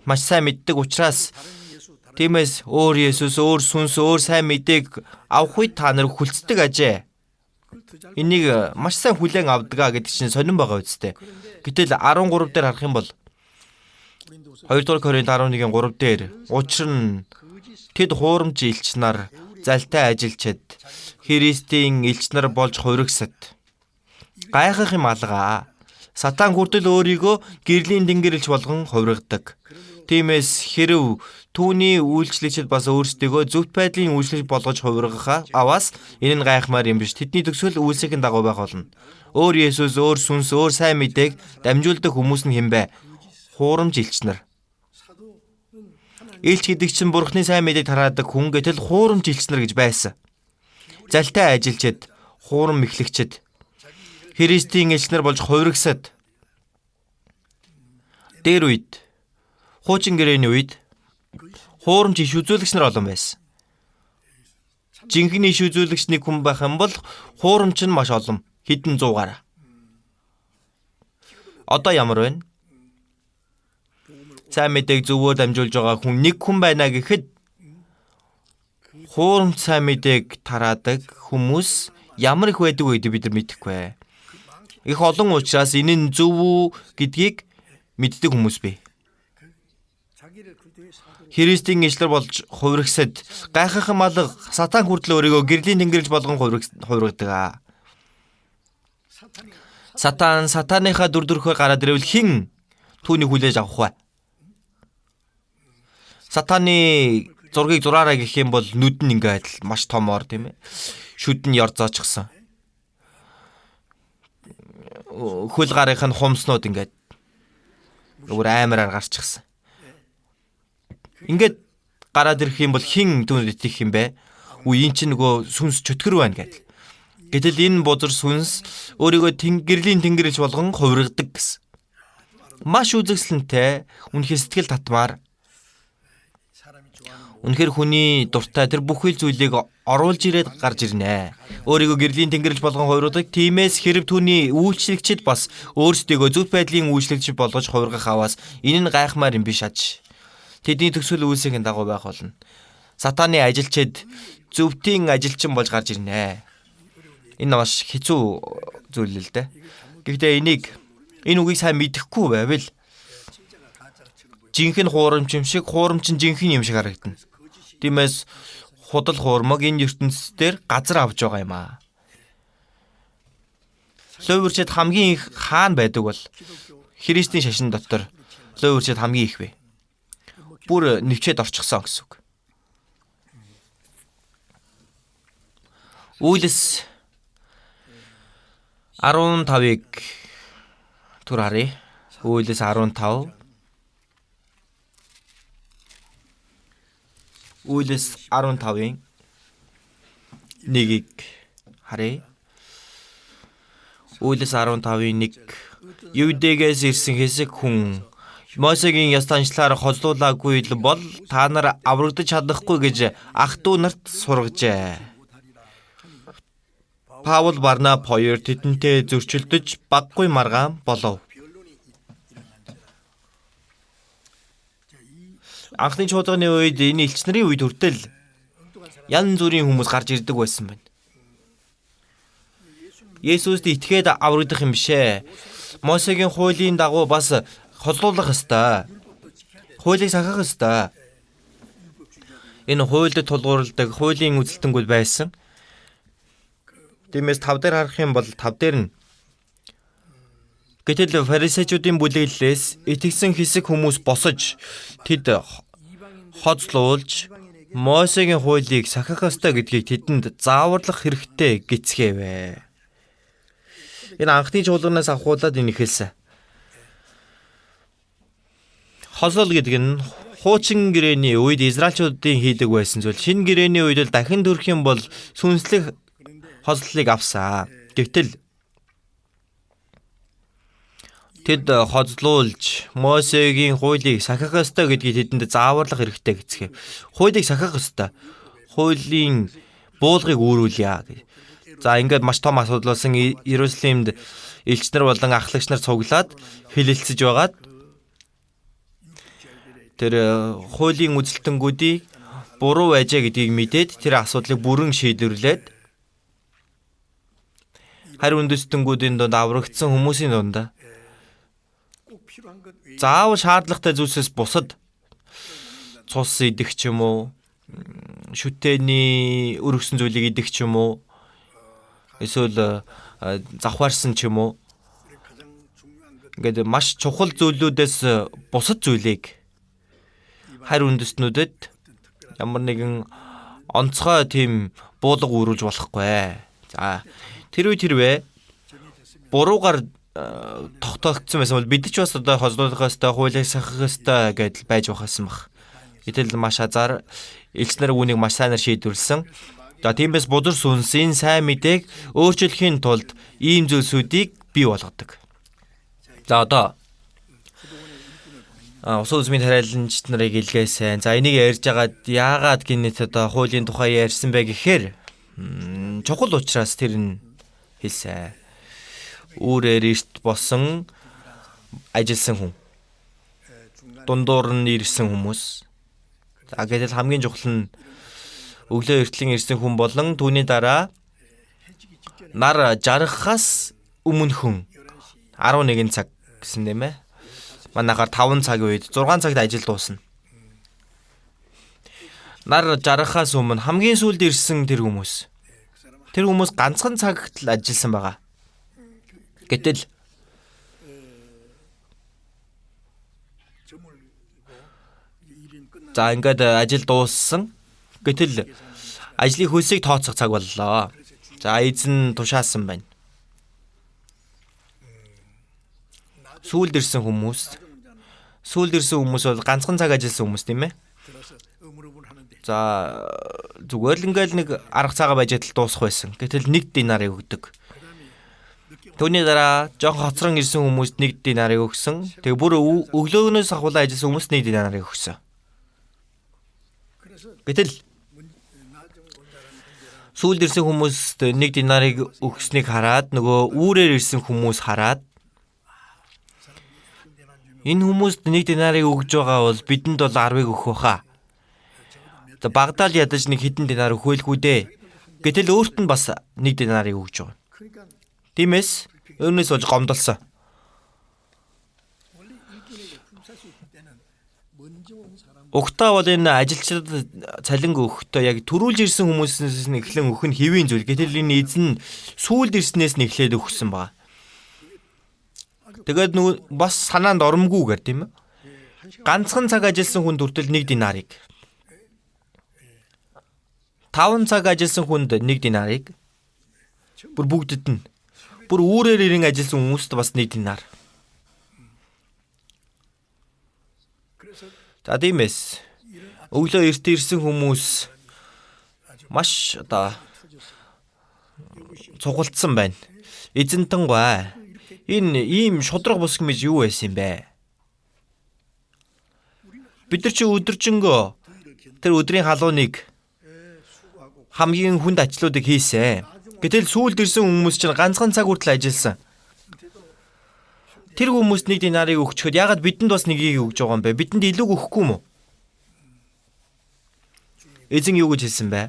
Маш сайн мэддэг учраас тиймээс өөр Есүс, өөр сүнс, өөр сайн мэдээг авах үед та нар хүлцдэг ажээ. Энийг маш сайн хүлээн авдгаа гэдэг чинь сонирн байгаа үстэй. Гэтэл 13 дээр харах юм бол 2 дугаар Коринт 11-ийн 3 дээр учир нь тэд хуурамч элч нар залтай ажилчид Христийн элч нар болж хувирагсад гайхах юм алгаа. Сатан хүртэл өөрийгөө гэрлийн тэнгэрэлч болгон хувиргадаг. Тиймээс хэрв түүний үйлчлэгчид бас өөрсдийгөө зөвхт байдлын үйлчлэгч болгож хувиргахаа аваас энэ нь гайхмаар юм биш. Тэдний төгсгөл үйлсийн дагуу байх болно. Өөр Есүс, өөр сүнс, өөр сайн мэдээг дамжуулдаг хүмүүс нь хэмбэ? Хуурамч элч нар. Элч гэдэг чинь Бурхны сайн мэдээг тараадаг хүн гэтэл хуурамч элч нар гэж байсан. Залтай ажилчид, хуурам мэхлэгчид, Христийн элч нар болж хувирагсад дээр үед хуучин гэрээний үед хуурамч иш үзүүлэгч нар олон байсан. Жинхэнэ иш үзүүлэгч нэг хүн байх юм бол хуурамч нь маш олон, хэдэн зуугаар. Одоо ямар вэ? Сайн мэдээг зөвөөр дамжуулж байгаа хүн нэг хүн байна гэхэд хуурамч сайн мэдээг тараадаг хүмүүс ямар их байдаг вэ гэдгийг бид нар мэдэхгүй. Их олон учраас энэ нь зөв үү гэдгийг мэддэг хүмүүс бий. Христийн элчлэр болж хувирагсад гайхах малга сатан хүртэл өөрийгөө гэрлийн тэнгэрэлж болгон хувиргадаг. Сатаныхаа дүрдөрхөө гараад ирэвэл хэн түүнийг хүлээж авах вэ? Сатаны зургийг зураараа гэх юм бол нүд нь ингээд маш томор тийм ээ. Шүд нь ёрзоочгсон. Хөл гарынх нь хумснууд ингээд өөр аймараар гарчихсан. Ингээд гараад ирэх юм бол хэн түүнд итгэх юм бэ? Үе эн чинь нөгөө сүнс чөтгөр байна гэдэг. Гэтэл энэ бузар сүнс өөрийгөө гэрлийн тэнгэрэлж болгон хувиргадаг гэсэн. Маш үзэсгэлэнтэй, үнэхээр сэтгэл татмаар. Үнэхээр хүний дуртай тэр бүхэл зүйлийг оруулж ирээд гарч ирнэ. Өөрийгөө гэрлийн тэнгэрэлж болгон хувиргадаг. Тиймээс хэрэг түүний үйлчлэгчид бас өөрсдийгөө зөвхт байдлын үйлчлэгч болгож хувиргах аваас энэ нь гайхмаар юм биш аж. Тэдний төгсгөл үйлсийн дагуу байх болно. Сатаны ажилчид зөвхтийн ажилчин болж гарч ирнэ. Энэ маш хэцүү зүйл л дээ. Гэхдээ энэ үгийг сайн мэдэхгүй байвал жинхэнэ хуурамч юм шиг, хуурамч нь жинхэнэ юм шиг харагдана. Тиймээс худал хуурмаг энэ ертөнцийн газар авж байгаа юм аа. Лойвэрчэд хамгийн их хаан байдаг бол Христийн шашин дотор лойвэрчэд хамгийн их вэ. Бүр нэвчээд орчихсон гэсэн үг. Үйлс 15-ыг түр харъя. Үйлс 15. Үйлс 15-ын 1-ийг харъя. Үйлс 15-ын 1. Юудэгээс ирсэн хэсэг хүн Мосегийн ёс заншлаар хослуулаагүй бол та нар аврагдаж чадахгүй гэж ах トゥ нарт сургажээ. Паул Барнаб хоёр тэдэнтэй зөрчилдөж баггүй маргаан болов. Анхны чуулганы үед энэ элч нарын үед хүртэл янз бүрийн хүмүүс гарч ирдэг байсан байна. Есүст итгээд аврагдах юм бишээ. Мосегийн хуулийн дагуу бас хослуулах ёстой. Хуулийг сахах ёстой. Энэ хуульд тулгуурладаг хуулийн үзэлтэнгүүд байсан. Тиймээс 5 дээр харах юм бол 5 дээр нь гэтэл фарисеучуудын бүлэглэлээс итгэсэн хэсэг хүмүүс босож тэд хоцлуулж Мосегийн хуулийг сахах ёстой гэдгийг тэдэнд зааварлах хэрэгтэй гэцгээвэ. Энэ анхны чуулганаас авахуулаад энэ хэлсэн. Хослол гэдэг нь хуучин гэрээний үед Израильчуудын хийдэг байсан зүйл. Шинэ гэрээний үед л дахин төрөх юм бол сүнслэг хослолыг авсан. Гэвтэл тэд хоцлуулж Мосегийн хуулийг сахих ёстой гэдгийг тэдэнд зааварлах хэрэгтэй гэцгээв. Хуулийг сахих ёстой. Хуулийн буулгыг үүрүүлье. За ингээд маш том асуудал болсон. Иерусалимд элч нар болон ахлагч нар цуглаад хилэлцэж байгаад тэр хуулийн үзэлтэнгүүдийг буруу байжээ гэдгийг мэдээд тэр асуудлыг бүрэн шийдвэрлээд харь үндэстнгүүдийн дунд аврагдсан хүмүүсийн дунд заавал шаардлагатай зүйлсээс бусад цус идэх ч юм уу, шүтээний өргөсөн зүйлийг идэх ч юм уу, эсвэл завхаарсан ч юм уу, ингээд маш чухал зүйлүүдээс бусад зүйлийг харь үндэстнүүдэд ямар нэгэн онцгой тийм буулга үүрүүлж болохгүй. За тэр үе тэрвээ буруугаар тогтоогдсон байсан бол бид ч бас одоо хослуулах ёстой, хуулийг сахих ёстой гэдэл байж байхсан баг. Гэтэл маш азар элч нар үүнийг маш сайнаар шийдвэрлсэн. За тиймээс бузар сүнс энэ сайн мэдээг өөрчлөхийн тулд ийм зүйлсүүдийг бий болгодог. За одоо усан үзмийн тариаланч нарыг илгээсэн. За энийг ярьж агаад яагаад гинэт одоо хуулийн тухай ярьсан бэ гэхээр чухал учраас тэр нь хэлсэн. Үүрээр эрт болсон ажилласан хүн. Дундуур нь ирсэн хүмүүс. За гэтэл хамгийн чухал нь өглөө эртлэн ирсэн хүн болон түүний дараа нар жаргахаас өмнө хүн 11 цаг гэсэн нэмэ. Манайхаар 5 цагийн үед 6 цагт ажил дуусна. Нар жаргахаас өмнө хамгийн сүүлд ирсэн тэр хүмүүс. Тэр хүмүүс ганцхан цагт л ажилласан байгаа. Гэтэл за ингээд ажил дууссан. Гэтэл ажлын хөлсийг тооцох цаг боллоо. За эзэн тушаасан байна. Сүүлд ирсэн хүмүүс бол ганцхан цаг ажилласан хүмүүс тийм ээ. За зүгээр л ингээл нэг арга цагаа байж адил дуусах байсан. Гэтэл 1 динарыг өгдөг. Түүний дараа жоохон хоцрон ирсэн хүмүүст 1 динарыг өгсөн. Тэгээ бүр өглөөнөөс ахуулаад ажилласан хүмүүст 1 динарыг өгсөн. Гэтэл сүүлд ирсэн хүмүүст 1 динарыг өгснийг хараад нөгөө үүрээр ирсэн хүмүүс хараад энэ хүмүүст 1 динарыг өгж байгаа бол бидэнд бол 10-ыг өгөх байхаа. За багадаа л ядаж нэг хэдэн динар өгөөлгүй дээ. Гэтэл өөрт нь бас 1 динарыг өгж байгаа. Тиймээс өөрнөөс болж гомдолсон. Угтаа бол энэ ажилчид цалин өгөхдөө яг төрүүлж ирсэн хүмүүсээс нь эхлэн өгөх нь хэвийн зүйл. Гэтэл энэ эзэн сүүлд ирснээс нь эхлээд өгсөн байна. Тэгээд бас санаанд оромгүйгээр тийм ээ. Ганцхан цаг ажилласан хүнд хүртэл 1 динарыг. 5 цаг ажилласан хүнд 1 динарыг. Бүр бүгдэд нь. Бүр үүрээр ирэн ажилласан хүмүүст бас 1 динар. За тиймээс өглөө эрт ирсэн хүмүүс маш одоо цугалтсан байна. Эзэнтэн гой. Энэ ийм шудраг бус гэмэж юу байсан юм бэ? Бид нар чи өдөржингөө тэр өдрийн халууныг хамгийн хүнд ажлуудыг хийсэн. Гэтэл сүүлд ирсэн хүмүүс чинь ганцхан цаг хүртэл ажилласан. Тэр хүмүүст 1 динарыг өгчөхөд ягаад бидэнд бас 1-ийг өгж байгаа юм бэ? Бидэнд илүү өгөхгүй юм уу? Эзэн юу гэж хэлсэн бэ?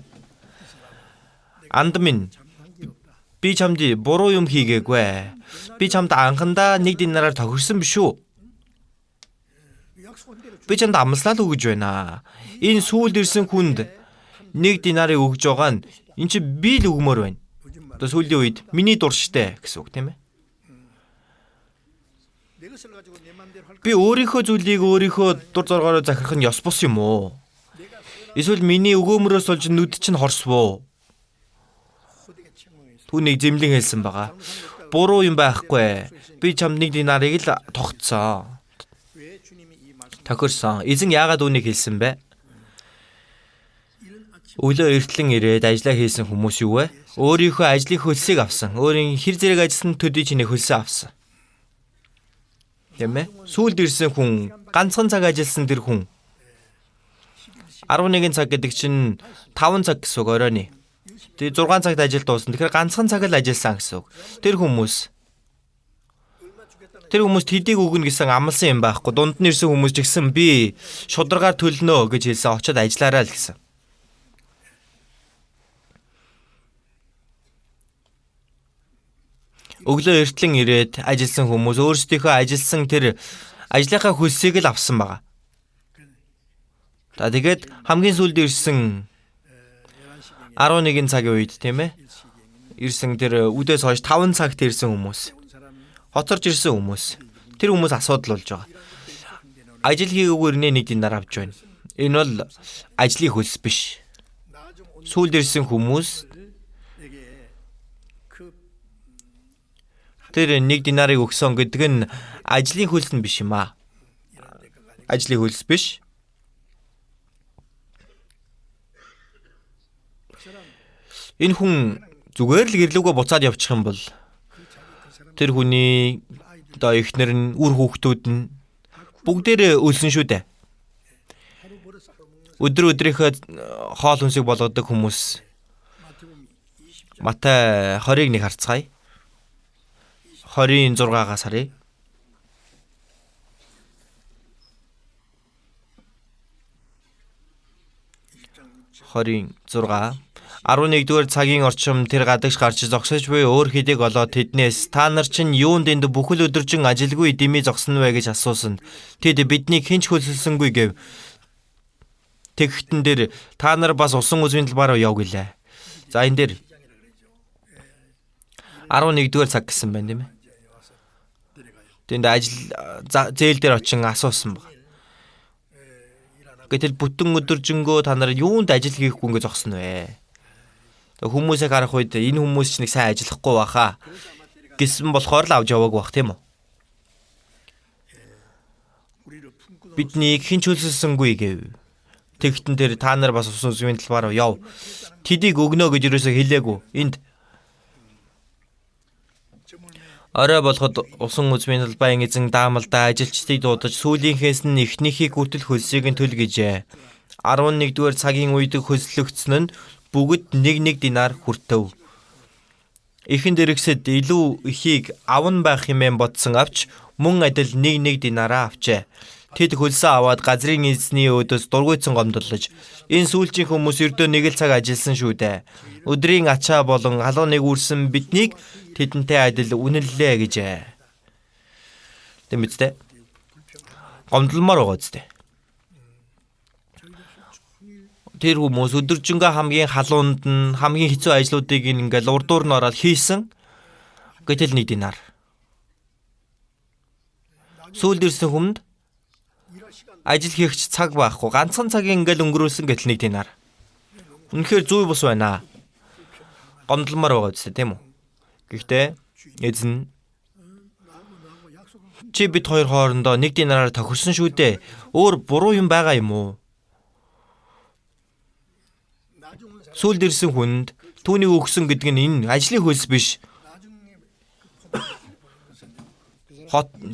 Анд минь би чамд буруу юм хийгээгүй. Би чамд анхандаа 1 динараар тохирсон биш үү? Би чамд амлалаа л өгж байна. Энэ сүүлд ирсэн хүнд 1 динарыг өгж байгаа нь энэ чи би л өгмөр байна. Одоо сүүлийн үед миний дур штэ гэсэн үг тийм ээ. Би өөрийнхөө зүйлийг өөрийнхөө дур зоргоороо захирах нь ёс бус юм уу? Эсвэл миний өгөөмрөөс болж нүд чинь хорсвоо? Түүнийг зэмлэн хэлсэн байгаа. Буруу юм байхгүй. Би чамд 1 динарыг л тогтцоо. Тохирсон. Эзэн яагаад үүнийг хэлсэн бэ? Өглөө эртлэн ирээд ажиллаа хийсэн хүмүүс юу вэ? Өөрийнхөө ажлын хөлсийг авсан. Өөрийн хэр зэрэг ажилласан төдий чиний хөлсөө авсан. Тэ мэ? Сүүлд ирсэн хүн, ганцхан цаг ажилласан тэр хүн. 11 цаг гэдэг чинь 5 цаг гэсэн үг оройны. Тэгээ 6 цагт ажил дуусна. Тэгэхээр ганцхан цаг л ажилласан гэсэн үг. Тэр хүмүүс тэдийг өгнө гэсэн амласан юм байхгүй. Дунд нь ирсэн хүмүүс ч гэсэн би шударгаар төлнө гэж хэлсэн. Очоод ажиллаарай л гэсэн. Өглөө эртлэн ирээд ажилласан хүмүүс өөрсдийнхөө ажилласан тэр ажлынхаа хөлсийг л авсан байгаа. За тэгээд хамгийн сүүлд ирсэн 11 цагийн үед тийм ээ. Ирсэн тэр үдээс хойш 5 цагт ирсэн хүмүүс. Хоцорж ирсэн хүмүүс. Тэр хүмүүс асуудал болж байгаа. Ажил хийгээгүй нэг динар авч байна. Энэ бол ажлын хөлс биш. Сүүлд ирсэн хүмүүс тэр 1 динарыг өгсөн гэдэг нь ажлын хөлс нь биш юм аа. Ажлын хөлс биш. Энэ хүн зүгээр л гэрлүүгөө буцаад явчих юм бол тэр хүний одоо эхнэр нь үр хүүхдүүд нь бүгдээрээ өлсөн шүү дээ. Өдрийнхөө хоол хүнсийг болгодог хүмүүс. Матай 20-ыг харцгаая. 26-аас харъя. Хорийн 6 11-р цагийн орчим тэр гадагш гарч зогсож буй өөр хэдэг олоод тэднээс та нар чинь юунд энд бүхэл өдөржин ажилгүй дими зогсно вэ гэж асуусан. Тэд биднийг хинч хөлсөлсөнгүй гэв. Тэгхтэн дээр та нар бас усан үзмийн талбаар яв гэлээ. За энэ дээр 11-р цаг гэсэн байна тийм ээ. Тэнд ажил зээл дээр очин асуусан баг. Гэтэл бүтэн өдөржингөө та нар юунд ажил хийхгүй ингэ зогсно вэ? Хүмүүсийг харах үед энэ хүмүүс ч нэг сайн ажиллахгүй баха гэсэн болохоор л авч яваагүй бах тийм үү? Бидний хинч хөлсөлсөнгүй гэв. Тэгтэн тэр та нар бас усан үзмийн талбаар яв. Тэдийг өгнө гэж юусоо хэлээгүй. Энд орой болоход усан үзмийн талбайн эзэн даамалдаа ажилчдыг дуудаж сүүлийнхээс нь эхнийхийг гүтэл хөлсийг нь төль гэжээ. 11-р цагийн үед хөлслөгдсөн нь бүгд 1 динар хүртэв. Эхэн дэрэгсэд илүү ихийг аван байх хэмээн бодсон авч мөн адил 1 динараа авчээ. Тэд хөлсөө аваад газрын эзний өөдөөс дургуйцсан гомдлож энэ сүүлчийн хүмүүс ердөө 1 цаг ажилласан шүү дээ. Өдрийн ачаа болон халууныг үрсэн биднийг тэдэнтэй адил үнэллээ гэжээ. Тэмцтэй. Гомдлмоор байгаа зү. Тэр хүмүүс өдөржингөө хамгийн халуунд нь хамгийн хэцүү ажлуудыг ингээл урдуур нь ороод хийсэн. Гэтэл 1 динар. Сүүлд ирсэн хүнд ажил хийхч цаг байхгүй. Ганцхан цагийн ингээл өнгөрүүлсэн гэтэл 1 динар. Үнэхээр зүй бус байна. Гомдлмоор байгаа зү тийм үү? Гэхдээ эзэн чи бид хоёр хоорондоо 1 динараар тохирсон шүү дээ. Өөр буруу юм байгаа юм уу? Сүүлд ирсэн хүнд түүнийг өгсөн гэдэг нь энэ ажлын хөлс биш.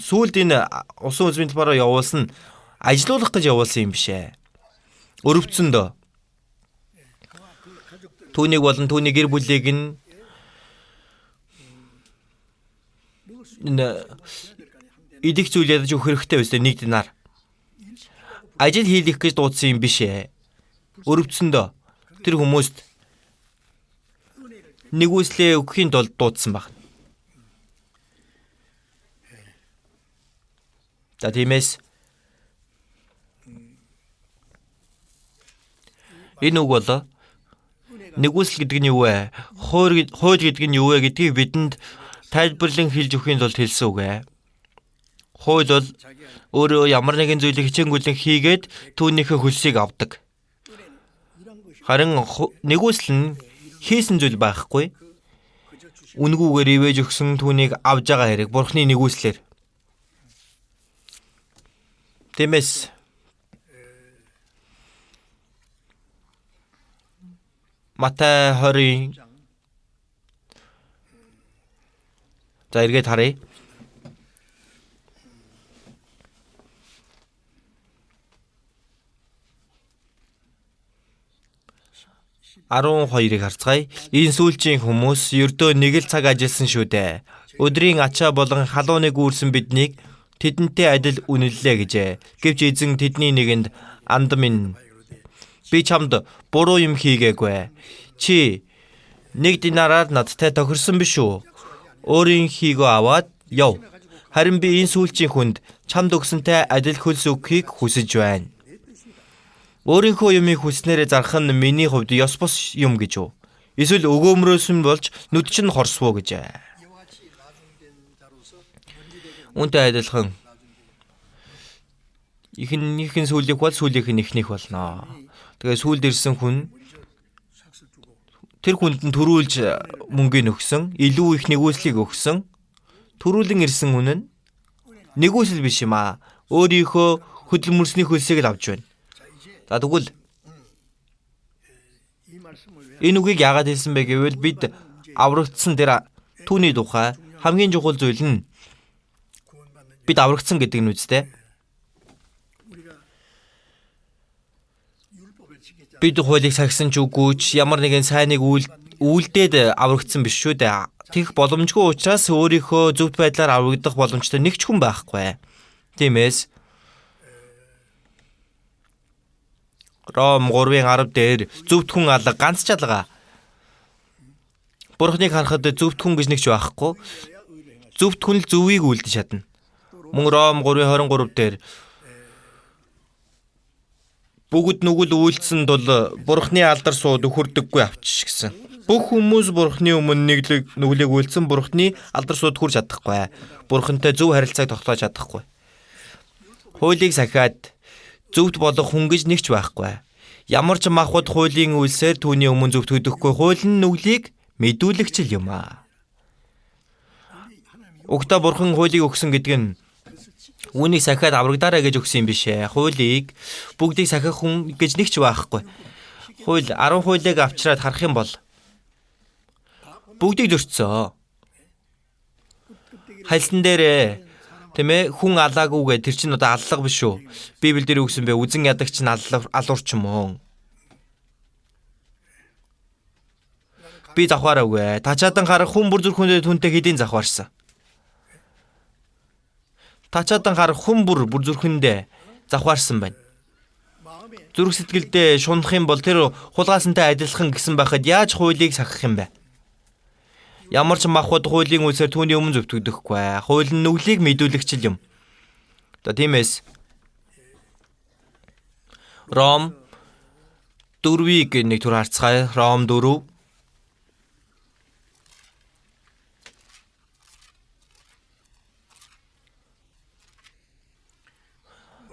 Сүүлд энэ усан үзмийн талбараа явуулсан ажилуулах гэж явуулсан юм бишээ. Өрөвцөндөө түүнийг болон түүний гэр бүлийг нь идэх зүйл ядаж өгөх хэрэгтэй байсан 1 динар. Ажил хийх гэж дуудсан юм бишээ. Өрөвцөндөө тэр хүмүүст нэгүслээ өгөхийн тулд дуудсан баг. За тиймээс энэ үг бол нэгүсэл гэдэг нь юу вэ? Хууль гэдэг нь юу вэ гэдгийг бидэнд тайлбарлан хэлж өгөхийн тулд хэлсэн үг ээ. Хууль бол өөрөө ямар нэгэн зүйлийг хичээнгүйлэн хийгээд түүнийхээ хөлсийг авдаг. Харин нэгүсэл нь хийсэн зүйл байхгүй. Үнгүүгээр ивэж өгсөн түүнийг авж байгаа хэрэг Бурхны нэгүслэр. Тиймээс Матай 20 За эргээд харъя. Арван хоёрыг харцгаая. Энэ сүүлчийн хүмүүс ердөө нэг л цаг ажилласан шүү дээ. Өдрийн ачаа болон халууныг үүрсэн биднийг тэдэнтэй адил үнэллээ гэжээ. Гэвч эзэн тэдний нэгэнд анд минь би чамд буруу юм хийгээгүй. Чи 1 динараар надтай тохирсон биш үү? Өөрийнхийгөө аваад яв. Харин би энэ сүүлчийн хүнд чамд өгсөнтэй адил хөлс өгөхийг хүсэж байна. Өөрийнхөө юмыг хүснээрээ зарах нь миний хувьд ёс бус юм гэж үү? Эсвэл өгөөмрөөсөн болж нүд чинь хорсвоо гэж. Үүнтэй адилхан ихнийхэн сүүлийнх бол сүүлийнх нь ихнийх болно. Тэгээ сүүлд ирсэн хүн тэр хүнд нь төрүүлж мөнгөний өгсөн, илүү их нэгүслийг өгсөн. Төрүүлэн ирсэн хүн нь нэгүсэл биш юм аа. Өөрийнхөө хөдөлмөрсний хөлсийг л авч байна. За тэгвэл энэ үгийг яагаад хэлсэн бэ гэвэл бид аврагдсан тэр түүний тухай хамгийн чухал зүйл нь бид аврагдсан гэдэг нь үстэй. Бид хуулийг сахисан ч үгүй ч ямар нэгэн сайныг үйлдээд аврагдсан биш шүү дээ. Тэгэх боломжгүй учраас өөрийнхөө зөвхт байдлаар аврагдах боломжтой нэг ч хүн байхгүй. Тиймээс Ром 3:10 дээр зөвхт хүн алга ганц ч алга. Бурхныг харахад зөвхт хүн гэж нэг ч байхгүй. Зөвхт хүн л зөвийг үлдэж чадна. Мөн Ром 3:23 дээр бүгд нүгэл үйлдсэн тул Бурхны алдар сууд өхөрдөггүй авчиж гэсэн. Бүх хүмүүс Бурхны өмнө нэглэг нүглийг үйлдсэн Бурхны алдар сууд хүрч чадахгүй. Бурхантай зөв харилцааг тогтоож чадахгүй. Хуулийг сахиад зөвхт болох хүн гэж нэг ч байхгүй. Ямар ч махбод хуулийн үйлсээр түүний өмнө зөвхт хөдөхгүй хууль нь нүглийг мэдүүлэгч юм аа. Угтаа Бурхан хуулийг өгсөн гэдэг нь үүнийг сахиад аврагдаарай гэж өгсөн юм биш ээ. Хуулийг бүгдийг сахих хүн гэж нэг ч байхгүй. Хууль 10 хуулийг авчраад харах юм бол бүгдийг зөрчсөн. Хайлтан дээр тийм ээ хүн алаагүйгээ тэр чинь одоо аллага биш үү? Библиэл дээр үгсэн бэ үзэн ядагч нь алуурч юм уу? Би завхаараагүй. Тачаадан харах хүн бүр зүрхэндээ түнтэй хэдийн завхаарсан. Тачаадан харах хүн бүр зүрхэндээ завхаарсан байна. Зүрх сэтгэлдээ шунах юм бол тэр хулгаасантай адилхан гэсэн байхад яаж хуулийг сахих юм бэ? Ямар ч махбод хуулийн үйлсээр түүний өмнө зөвтгөгдөхгүй. Хууль нь нүглийг мэдүүлэгч юм. За тиймээс Ром 4-ийг нэг түр харцгаая. Ром 4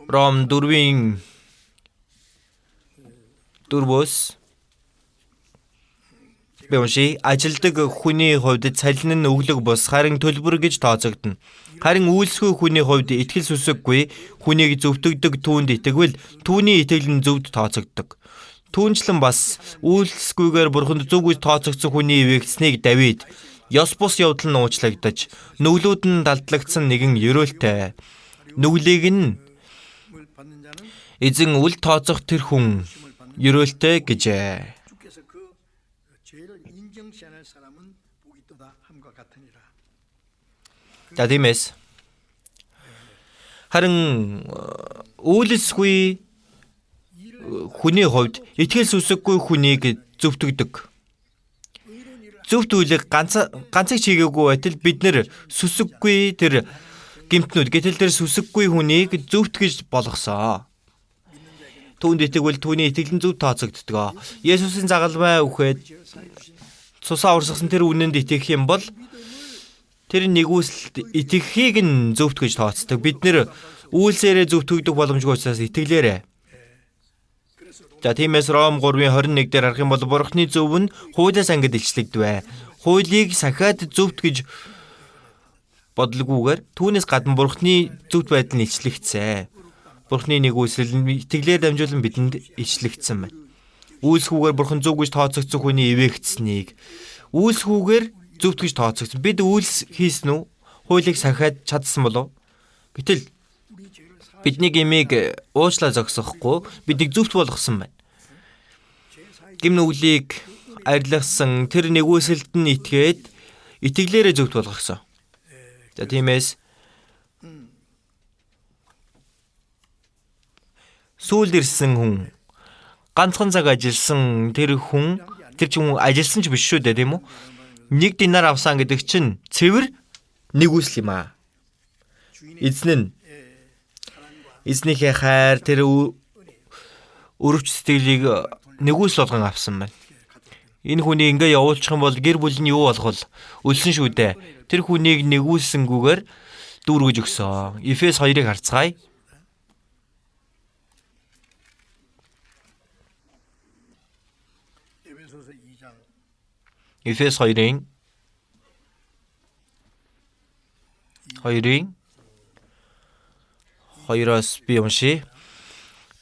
Ром 4-ийн 4-өөс бэмши ажилдаг хүний хувьд цалин нь өглөг бус харин төлбөр гэж тооцогдно. Харин үйлсгүй хүний хувьд итгэл сүсэггүй хүнийг зөвтгдөг түүнд итгэвэл түүний итгэл нь зөвд тооцогддог. Түүнчлэн бас үйлсгүйгээр Бурханд зөв гэж тооцогдсон хүний эвэгцнийг Давид ёс бус явдал нь уучлагдаж нүглүүд нь далдлагдсан нэгэн ерөөлтэй. Нүглийг нь эзэн үл тооцох тэр хүн ерөөлтэй гэжээ. Тадимэс харин үйлсгүй хүний хувьд итгэл сүсэггүй хүнийг зөвтгдөг. Зөвхт үйлийг ганцыг чигээгүй байтал бид нэр сүсэггүй тэр гимтнүүд гэтэл тэр сүсэггүй хүнийг зөвхт гэж болгосоо. Түүнд итгэвэл түүний итгэл нь зөв тооцогддог. Есүсийн загалмай үхээд цусаа урсгасан тэр үнэнд итгэх юм бол тэр нэгүсэлд итгэхийг нь зөвхт гэж тооцдог. Бид нэр үйлсээрээ зөвтгөгдөх боломжгүй учраас итгэлээрээ. За тиймээс Ром 3:21 дээр харах юм бол Бурхны зөв нь хуулиас ангид илчлэгдэв. Хуулийг сахиад зөвхт гэж бодлогоогоор түүнээс гадна Бурхны зөвхт байдал нь илчлэгдсэн. Бурхны нэгүсэл нь итгэлээр дамжуулан бидэнд илчлэгдсэн байна. Үйлсгүйгээр бурхан зөв гэж тооцогдсон хүний эвээгдсэнийг үйлсгүйгээр зөвт гэж тооцогдсон. Бид үйлс хийсэн үү? Хуулийг сахиад чадсан болов? Гэтэл бидний имийг уучлаа зогсохгүй биднийг зөвхт болгосон байна. Гим нүглийг арилгасан тэр нэгүсэлд нь итгээд итгэлээрээ зөвхт болгосон. За тиймээс сүүлд ирсэн хүн ганцхан цаг ажилласан тэр хүн ажилласан ч биш шүү дээ, тийм үү? 1 динар авсан гэдэг чинь цэвэр нэгүсэл юм аа. Эзнийхээ хайр тэр өрөвч сэтгэлийг нэгүсэл болгон авсан байна. Энэ хүнийг ингээ явуулчих юм бол гэр бүл нь юу болох вэ? Үлсэн шүү дээ. Тэр хүнийг нэгүүлсэнгүүгээр дүүргэж өгсөн. Эфес 2-ыг харцгаая. Эфес 2-ын 2-оос би уншия.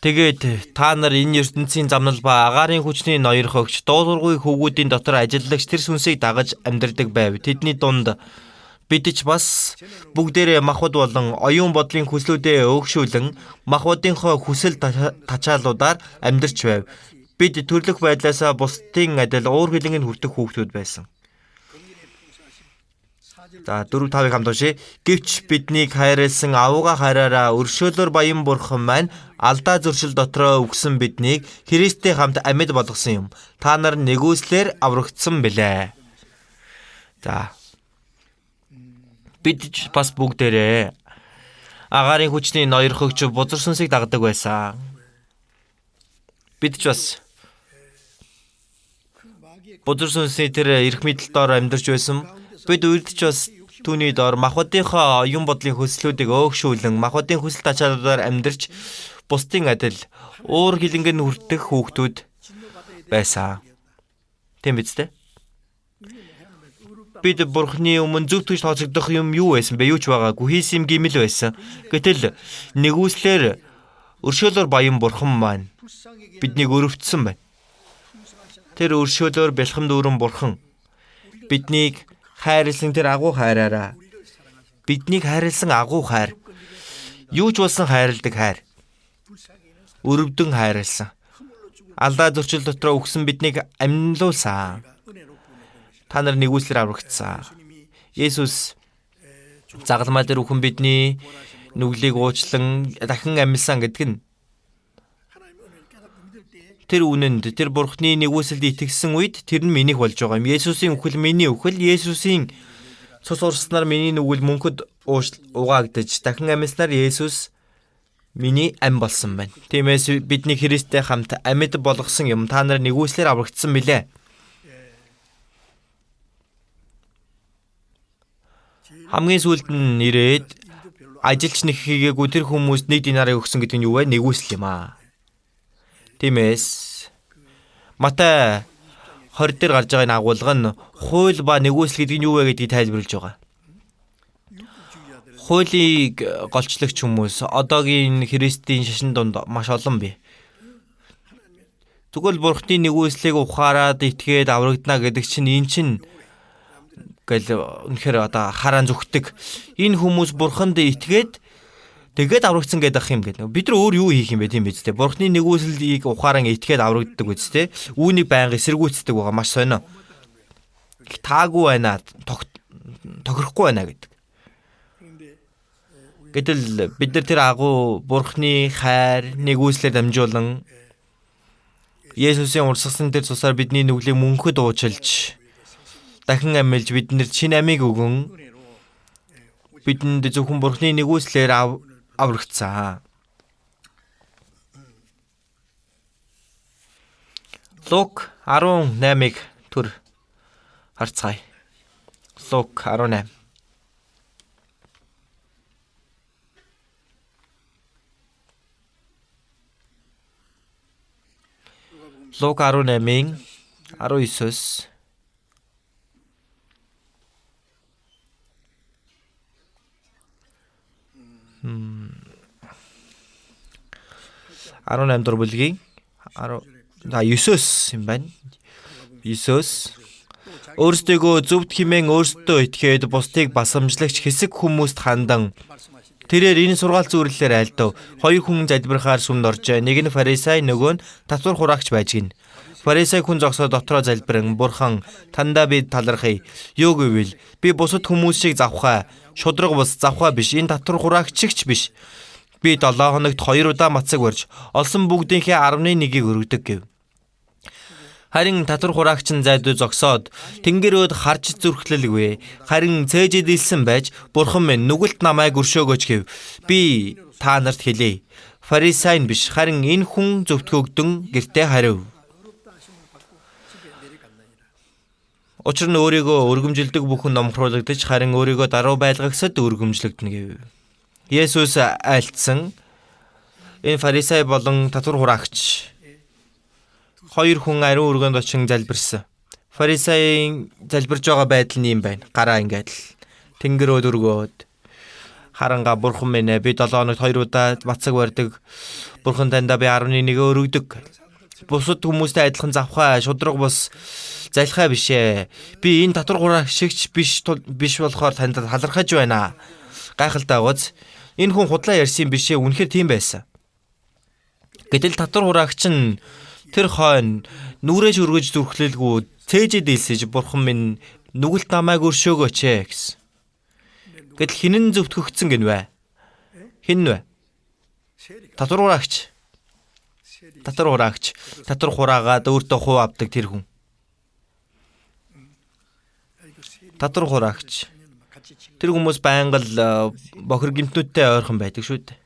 Тэгээд та нар энэ ертөнцийн замнал ба агаарын хүчний ноёрхогч дуулуургүй хөвгүүдийн дотор ажиллагч тэр сүнсийг дагаж амьдардаг байв. Тэдний дунд бид ч бас бүгдээрээ махбод болон оюун бодлын хүслүүдээ өөгшүүлэн махбодынхоо хүсэл тачаалуудаар амьдарч байв. Бид төрлөх байдлаасаа бусдын адил уур хилэнгэнд хүртэх хүүхдүүд байсан. За 4-5-ыг хамт уншия. Гэвч биднийг хайрлсан авууга хайраараа өршөөлөөр баян бурхан маань алдаа зөрчил дотроо өгсөн биднийг Христтэй хамт амьд болгосон юм. Та нар нэгүслэр аврагдсан билээ. За бид бас бүгдээрээ агаарын хүчний ноёрхогч бузар сүнсийг дагдаг байсан. Бид ч бас бузар сүнсний тэр эрх мэдэл доор амьдарч байсан. Бид үрдч бас түүний доор махбодынхоо оюун бодлын хүслүүдийг өөгшүүлэн махбодын хүсэл тачаалуудаар амьдарч бусдын адил уур хилэнгэнд хүртэх хүүхдүүд байсан. Тийм биз дээ? Бид бурхны өмнө зөв төж тооцогдох юм юу байсан бэ? Юу ч байгаагүй. Хийсэн гимэл байсан. Гэтэл нэгүслэр өршөөлөөр баян бурхан маань биднийг өрөвдсөн байна. Тэр өршөөлөөр бэлхэм дүүрэн бурхан биднийг хайрлсан тэр агуу хайраараа биднийг хайрлсан агуу хайр юу ч болсон хайрладаг хайр өрөвдөн хайрлсан алдаа зөрчил дотроо өгсөн биднийг амьлуулсан. Та нар нэгүслэр аврагдсан. Есүс загалмай дээр үхэн бидний нүглийг уучлан дахин амьсан гэдэг нь тэр үнэнд тэр бурхны нэгүсэлд итгэсэн үед тэр нь минийх болж байгаа юм. Есүсийн үхэл миний үхэл, Есүсийн цус урснаар миний нүгэл мөнхөд угаагдаж дахин амьснаар Есүс миний ам болсон байна. Тиймээс бидний Христтэй хамт амьд болгосон юм. Та нар нэгүслэр аврагдсан билээ. Хамгийн сүүлд нь ирээд ажилч нэг хийгээгүй тэр хүмүүст 1 динарыг өгсөн гэдэг нь юу вэ? Нэгүсэл юм аа. Тиймээс Матай 20 дээр гарч байгаа энэ агуулга нь хууль ба нэгүсэл гэдэг нь юу вэ гэдгийг тайлбарлаж байгаа. Хуулийг голчлагч хүмүүс одоогийн Христийн шашин донд маш олон бий. Тэгвэл бурхны нэгүслийг ухаарад итгээд аврагдана гэдэг чинь эн чинь гэл үнэхээр одоо хараа зүгтдэг. Энэ хүмүүс бурханд итгээд тэгээд аврагдсан гэдэг юм гэдэг. Бид нар өөр юу хийх юм бэ тийм биз дээ. Бурхны нэгүслийг ухааран итгээд аврагддаг биз дээ. Үүнийг байнга эсэргүүцдэг байгаа маш сонио. Таагүй байна, тохирохгүй байна гэдэг. Гэтэл бид нар тэр агуу бурхны хайр нэгүслээр дамжуулан Есүсийн урсгасан тэр цусаар бидний нүглийг мөнхөд уучлж дахин амьлж биднэрт шинэ амийг өгөн бидэнд зөвхөн бурхны нэгүслээр аврагдсан. Лук 18-ыг түр харцгаая. Лук 18. Лук 18-ийн 19-с 18 дугаар бүлгийн 9-оос юм байна. 9-оос өөрсдөө зөвд хэмээн өөрсдөө итгээд бусдыг басамжлагч хэсэг хүмүүст хандан тэрээр энэ сургаал зөвлөлөөр айлдав. 2 хүн залбирахаар сүмд оржээ. Нэг нь фарисей, нөгөө нь татвар хураагч байж гин. Фарисей хүн зогсоод дотроо залбирэн бурхан тандаа би талархъя. Юу гэвэл би бусад хүмүүс шиг завхаа, шудраг бус завхаа биш. Энэ татвар хураагчч биш. Би 7 хоногт 2 удаа мацаг барьж олсон бүгдийнхээ 11-ийг өргөдөг гэв. Харин татвар хураагч нь зайдуу зогсоод тэнгэрөөд харж зүрхлэлгүй. Харин цээжэд илсэн байж бурхан минь нүгэлт намайг өршөөгөөч гэв. Би та нарт хэлье. Фарисей биш, харин энэ хүн зөвтгөгдөн гэртээ хариу. Учир нь өөрийгөө өргөмжилдэг бүхэн номхруулагдаж харин өөрийгөө даруй байлгагсад өргөмжлөгдөнө гэв. Есүс айлтсан энэ фарисей болон татвар хураагч 2 хүн ариун өргөнд очин залбирсан. Фарисеийн залбирж байгаа байдал нь юм байна. Гараа ингээд л тэнгэрөөд өргөөд харанга бурхан минь би 7 хоногт 2 удаа мацаг барьдаг. Бурхан тандаа би 11-ийг өргөдөг. Бусад хүмүүстэй адилхан завхаа, шудраг бус залхаа биш ээ. Би энэ татвар хураагчч биш болохоор танд талархаж байна. Гайхалтай гоц. Энэ хүн худлаа ярьсан биш ээ. Үнэхээр тийм байсан. Гэтэл татвар хураагч нь тэр хойно нүрэж өргөж зүрхлэлгүй цээжэд илсэж бурхан минь нүгэлт намайг өршөөгөөч гэсэн. Гэтэл хинэн зөвтгөгдсөн гинвэ? Хин вэ? Татвар хураагч. Татвар хураагаад өөртөө хуу авдаг тэр хүн. Татвар хураагч. Тэр хүмүүс байнга л бохир гимтнүүдтэй ойрхон байдаг шүү дээ.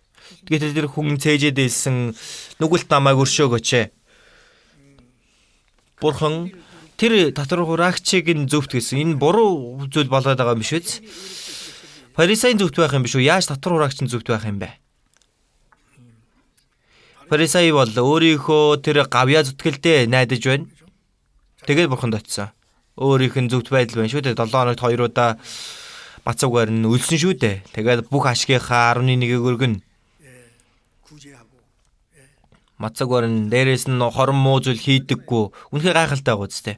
Гэтэл тэр хүн цээжэд илсэн нүгэлт намайг өршөөгөөч. Бурхан тэр татвар хураагчийг нь зөвтгсөн. Энэ буруу зүйл болоод байгаа юм биш үү? Фарисеийн зөвт байх юм биш үү? Яаж татвар хураагч нь зөвт байх юм бэ? Фарисей бол өөрийнхөө тэр гавьяа зүтгэлдээ найдаж байна. Тэгээд бурханд очсон. Өөрийнх нь зөвт байдал байна шүү дээ. 7 хоногт 2 удаа мацаг барьна үлсэн шүү дээ. Тэгээд бүх ашгийнхаа 11-ийг өргөнө. Мацаг барин дээрээс нь хорон муу зүйл хийдэггүй. Үнэхээр гайхалтай байгаа үстэй.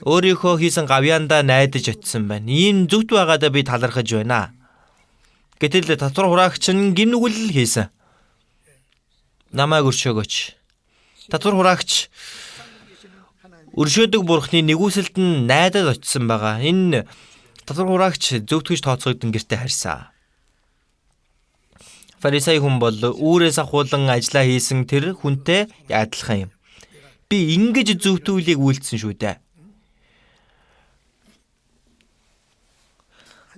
Өөрийнхөө хийсэн гавьяандаа найдаж очсон байна. Ийм зөвхт байгаадаа би талархаж байна. Гэтэл татвар хураагч нь гин нүгэл хийсэн. Намайг өршөөгөөч. Татвар хураагч өршөөдөг бурхны нэгүсэлд нь найдаж очсон байгаа. Энэ татвар хураагч зөвтгөж тооцогдсон гэртээ харьсан. Фарисей хүн бол үүрээс ахуулан ажиллаа хийсэн тэр хүнтэй адилхан юм. Би ингэж зөвтгүүлийг үйлдсэн шүү дээ.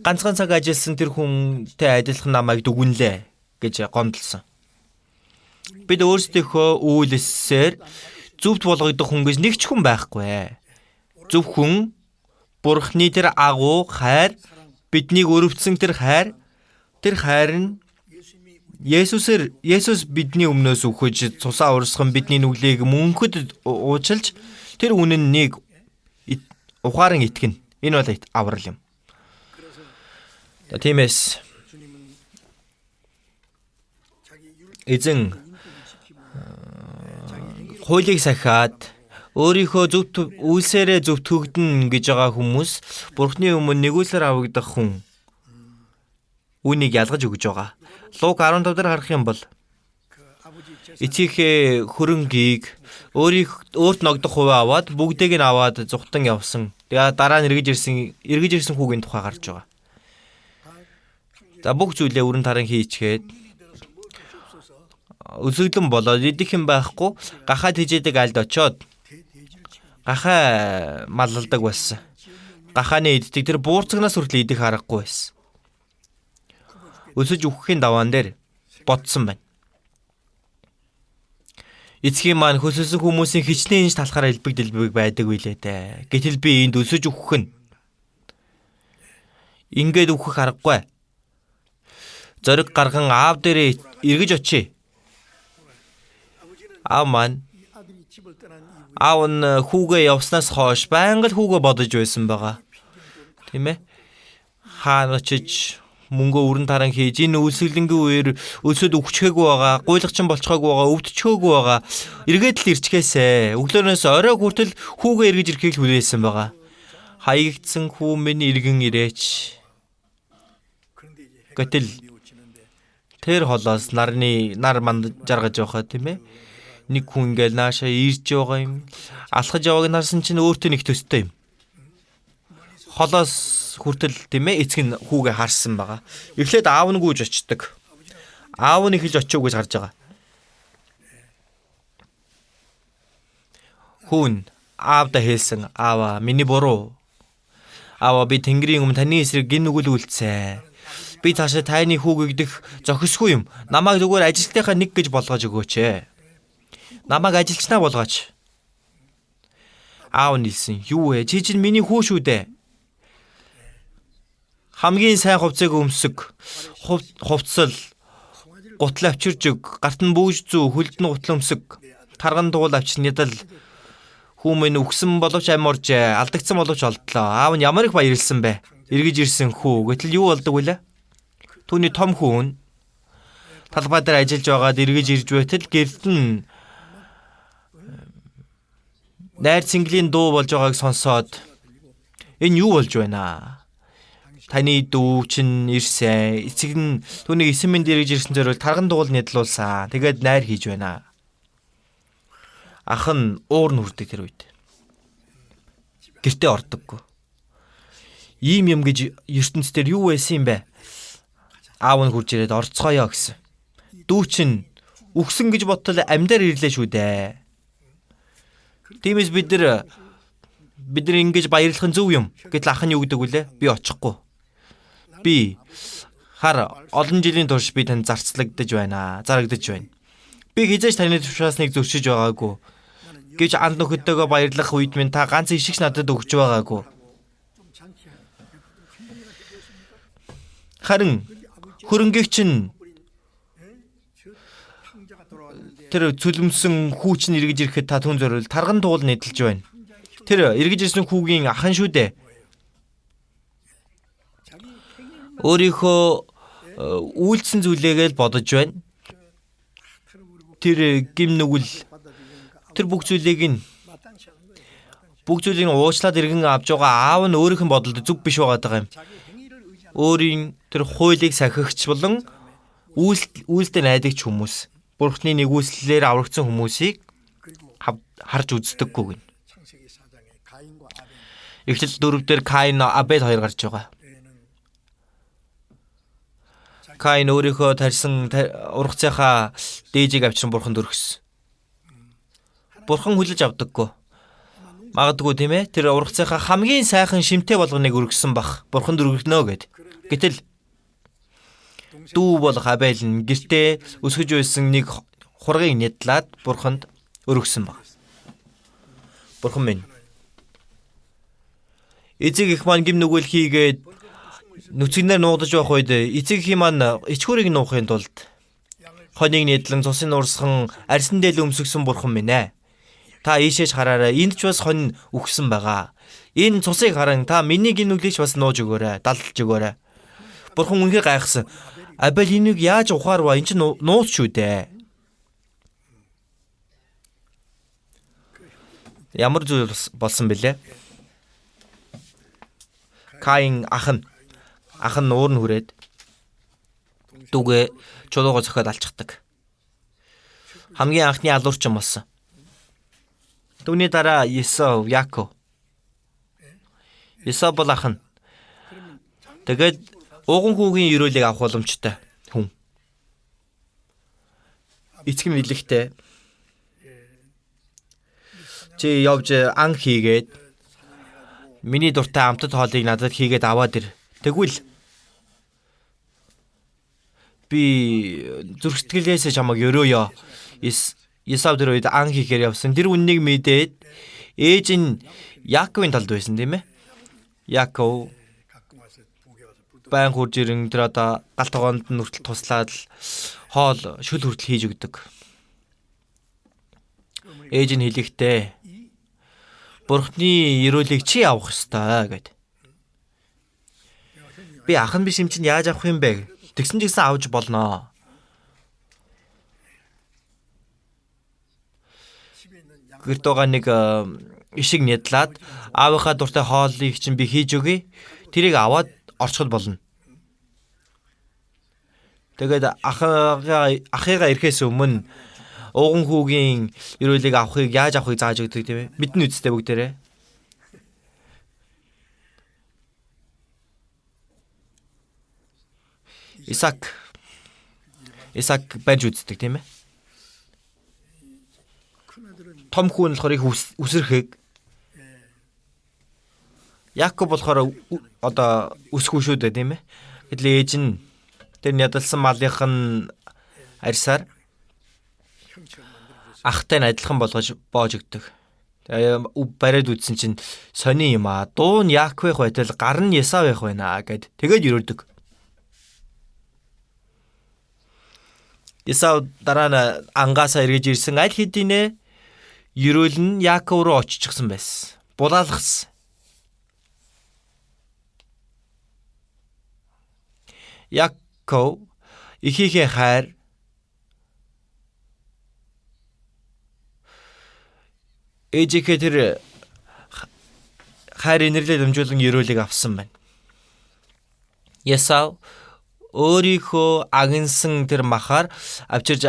Ганцхан цаг ажилласан тэр хүнтэй адилхан намайг дүгнэлээ гэж гомдлсон. Бид өөрсдийнхөө үйлсээр зөвхт болгогдох хүн гэж нэг ч хүн байхгүй. Зөвхөн Бурхны тэр агуу хайр, биднийг өрөвдсөн тэр хайр нь Есүс бидний өмнөөс үхэж цусаа урсган бидний нүглийг мөнхөд уучлж тэр үнэн нэг ухаан итгэн. Энэ бол аврал юм. Тиймээс эзэн хуулийг сахиад өөрийнхөө зөвхт үйлсээрээ зөвтгөгдөн гэж байгаа хүмүүс Бурхны өмнө нэгүслэр авагдах хүн үнийг ялгаж өгж байгаа. Лук 15 дээр харах юм бол эцгийнхээ хөрөнгийг өөрт ногдох хуваа аваад бүгдийг нь аваад зүхтан явсан. Тэгээ дараа нь эргэж ирсэн хүүгийн тухай гарч байгаа. За бүх зүйлээ өрн таран хийчгээд өсөглөн болоод идэх юм байхгүй гахаа тэжээдэг альд очоод гахаа малладаг байсан. Гахааны иддэг тэр буурцагнаас хүртэл идэх аргагүй байсан. Өсөж үхэхийн даваан дээр ботсон байна. Эцгийн маань хөсөлсөн хүмүүсийн хичнээн инж талахаар элбэг байдаг билээ дээ. Гэтэл би энд өсөж үхэх нь ингээд үхэх аргагүй. Зориг гарган аав дээрээ эргэж очие. Аав нь хүүгээ явснаас хойш байнга л хүүгээ бодож байсан байгаа. Тийм ээ? Хаана очиж мөнгө өрн таран хийж энэ үйлсгэлэнгийн үеэр өлсөд өгчхээгүй байгаа, гуйлгачин болцохоогүй байгаа, өвдчихөөгүй байгаа. Эргээд л ирчгээсэ. Өглөөнөөс орой хүртэл хүүгээ эргэж ирэхийг хүлээсэн байгаа. Хаягдсан хүү минь иргэн ирээч. Гэтэл тэр холоос нар манд жаргаж явахаа тийм ээ. Нэг хүн ингээл наашаа ирж байгаа юм. Алхаж явааг нарсан чинь өөртөө нэг төстэй юм. Холоос хүртэл тийм ээ эцэг нь хүүгээ харсан байгаа. Эхлээд аав нь гүйж очдөг. Аав нь эхэлж очиог гэж харж байгаа. Хүн аавда хэлсэн, "Аава, миний буруу. Аава, би Тэнгэрийн өмнө таны эсрэг гин нүгэл үлдсэн. Би цаашаа таны хүүг игдэх зохисгүй юм. Намайг зүгээр ажилтныхаа нэг гэж болгож өгөөч ээ. Намайг ажилчнаа болгооч." Аав нь хэлсэн, "Юу вэ? Чи чинь миний хүү шүү дээ. Хамгийн сайн хувцсыг өмсөг, хувцсал, гутал авчирж өг, гарт нь бүүж зүү, хөлд нь гутал өмсөг, тарган дуул авчир нядал. Хүү минь үгсэн боловч амарж, алдагдсан боловч олдлоо. Аав нь ямар их баярлсан бэ? Эргэж ирсэн хүү. Гэтэл юу болдог вүлээ? Түүний том хүн талбай дээр ажиллаж байгаад эргэж ирж байтал гэрэлт нь найр цэнгэлийн дуу болж байгааг сонсоод энэ юу болж байна? Таны дүү чинь ирсэн. Эцэг нь түүний эсэм мэнд эргэж ирсэн зориул тарган дуул нядлуулсан. Тэгээд найр хийж байна. Ах нь уур нүрдэг тэр үед. Гэртээ ордоггүй. Ийм юм гэж ертөнц дээр юу байсан юм бэ? Аав нь хурж ирээд орцгоёо гэсэн. Дүү чинь үгсэн гэж боттол амьдаар ирлээ шүү дээ. Тиймээс бид нар ингэж баярлах нь зөв юм. Гэтэл ах нь юу гэдэг вүлээ? Би очихгүй. Би олон жилийн турш би танд зарцлагдаж байна. Би хизээж таны тушаасныг зөрчиж байгаагүй. Гэж анд нөхөдтэйгээ баярлах үед минь та ганц ишигч надад өгч байгаагүй. Харин хөрөнгөийг чинь тэр цүлмсэн хүү чинь эргэж ирэхэд та түн зориул тарган дуул нэдэлж байна. Тэр эргэж ирсэн хүүгийн ахын шүү дээ. Өөрийнхөө үйлдсэн зүйлээгээл бодож байна. Тэр гим нүгэл тэр бүх зүйлийг уучлаад иргэн авч байгаа аав нь өөрийнх нь бодолд зүг биш байгаа юм. Өөрийн тэр хуулийг сахигч болон үйлдэл найдагч хүмүүс, Бурхны нэгүслэлээр аврагдсан хүмүүсийг харж үздэггүй гин. Эхлэл 4 дээр Каин, Абель хоёр гарч байгаа. Каин өөрийнхөө тарьсан ургацынхаа дээжийг авчран Бурханд өргөсөн. Бурхан хүлээж авдаггүй. Магадгүй тийм ээ. Тэр ургацынхаа хамгийн сайхан шимтэй болгоныг өргөсөн бах. Бурханд өргөнө гэд. Гэтэл дүү болох Абель нь гэртээ өсгөж байсан нэг хургийг нядлаад Бурханд өргөсөн баг. Бурхан минь. Эцэг их маань гим нүгэл хийгээд нүцгэнээр нуудаж байх үед эцэг их маань ичхүүрийг нуухын тулд хоныг нэдлэн цусын урсхан арьсан дээл өмсгсөн Бурхан минь ээ. Та ийшээж хараарай. Энд ч бас хонь үхсэн байгаа. Энэ цусыг харан та миний гим нүглийг бас нууж өгөөрэй. Далдж өгөөрэй. Бурхан үнхээр гайхсан. Абель энийг яаж ухаарва? Энд чинь нууц шүү дээ. Ямар зүйл болсон бэлээ? Каин ах нь уур нь хүрээд дүүгээ чулуугаа зохиод алчдаг. Хамгийн анхны алуурчин болсон. Түүний дараа Есав, Яаков. Есав бол ах нь. Тэгээд ууган хүүгийн ерөөлийг авах боломжтой хүн. Эцэг нь илэхтэй. Чи явж ан хийгээд миний дуртай амтд хоолыг надад хийгээд аваад ир. Тэгвэл би зүрх сэтгэлээсээ чамайг өрөөё. Есав тэр үед ан хийхээр явсан. Тэр үннийг мэдээд ээж нь Яаковын талд байсан тийм ээ. Яаков байн хурж ирэн тэр одоо галт тогоонд нь хүртэл туслаад хоол шүл хүртэл хийж өгдөг. Ээж нь хэлэхдээ Бурхны ерөөлийг чи авах ёстой гэд. Би ах нь биш юм чинь яаж авах юм бэ? Тэгсэн ч гэсэн авч болно. Гэрт байгаа нэг ишиг нядлаад аавынхаа дуртай хоолыг чинь би хийж өгье. Тэрийг аваад орчиход болно. Тэгээд ахыгаа ирэхээс өмнө ууган хүүгийн эрүүлийг авахыг яаж авахыг зааж өгдөг тийм ээ. Мэднэ үстэй бүгдээрээ. Исаак барьж үздэг тийм ээ. Том хүү нь болохоор их үсрэхийг. Якоб болохоор одоо үсэхгүй шүү дээ тийм ээ. Гэтэл ээж нь тэр ядалсан малынх нь арьсаар ахтай нь адилхан болгож боож өгдөг. Бариад үзсэн чинь сони юм аа. Дуу нь Яаковых байтал гар нь Есавых байна гэд тэгээд өрөөдөг. Есав дараа нь ангаасаа эргэж ирсэн аль хэдийнэ ерөөл нь Яаков руу оччихсан байсан. Булаалгасан. Яаков ихийнхээ хайр ээжийнхээ тэр хайр инэрлээ дамжуулан ерөөлийг авсан байна. Есав өөрийнхөө агнсан тэр махаар авчирж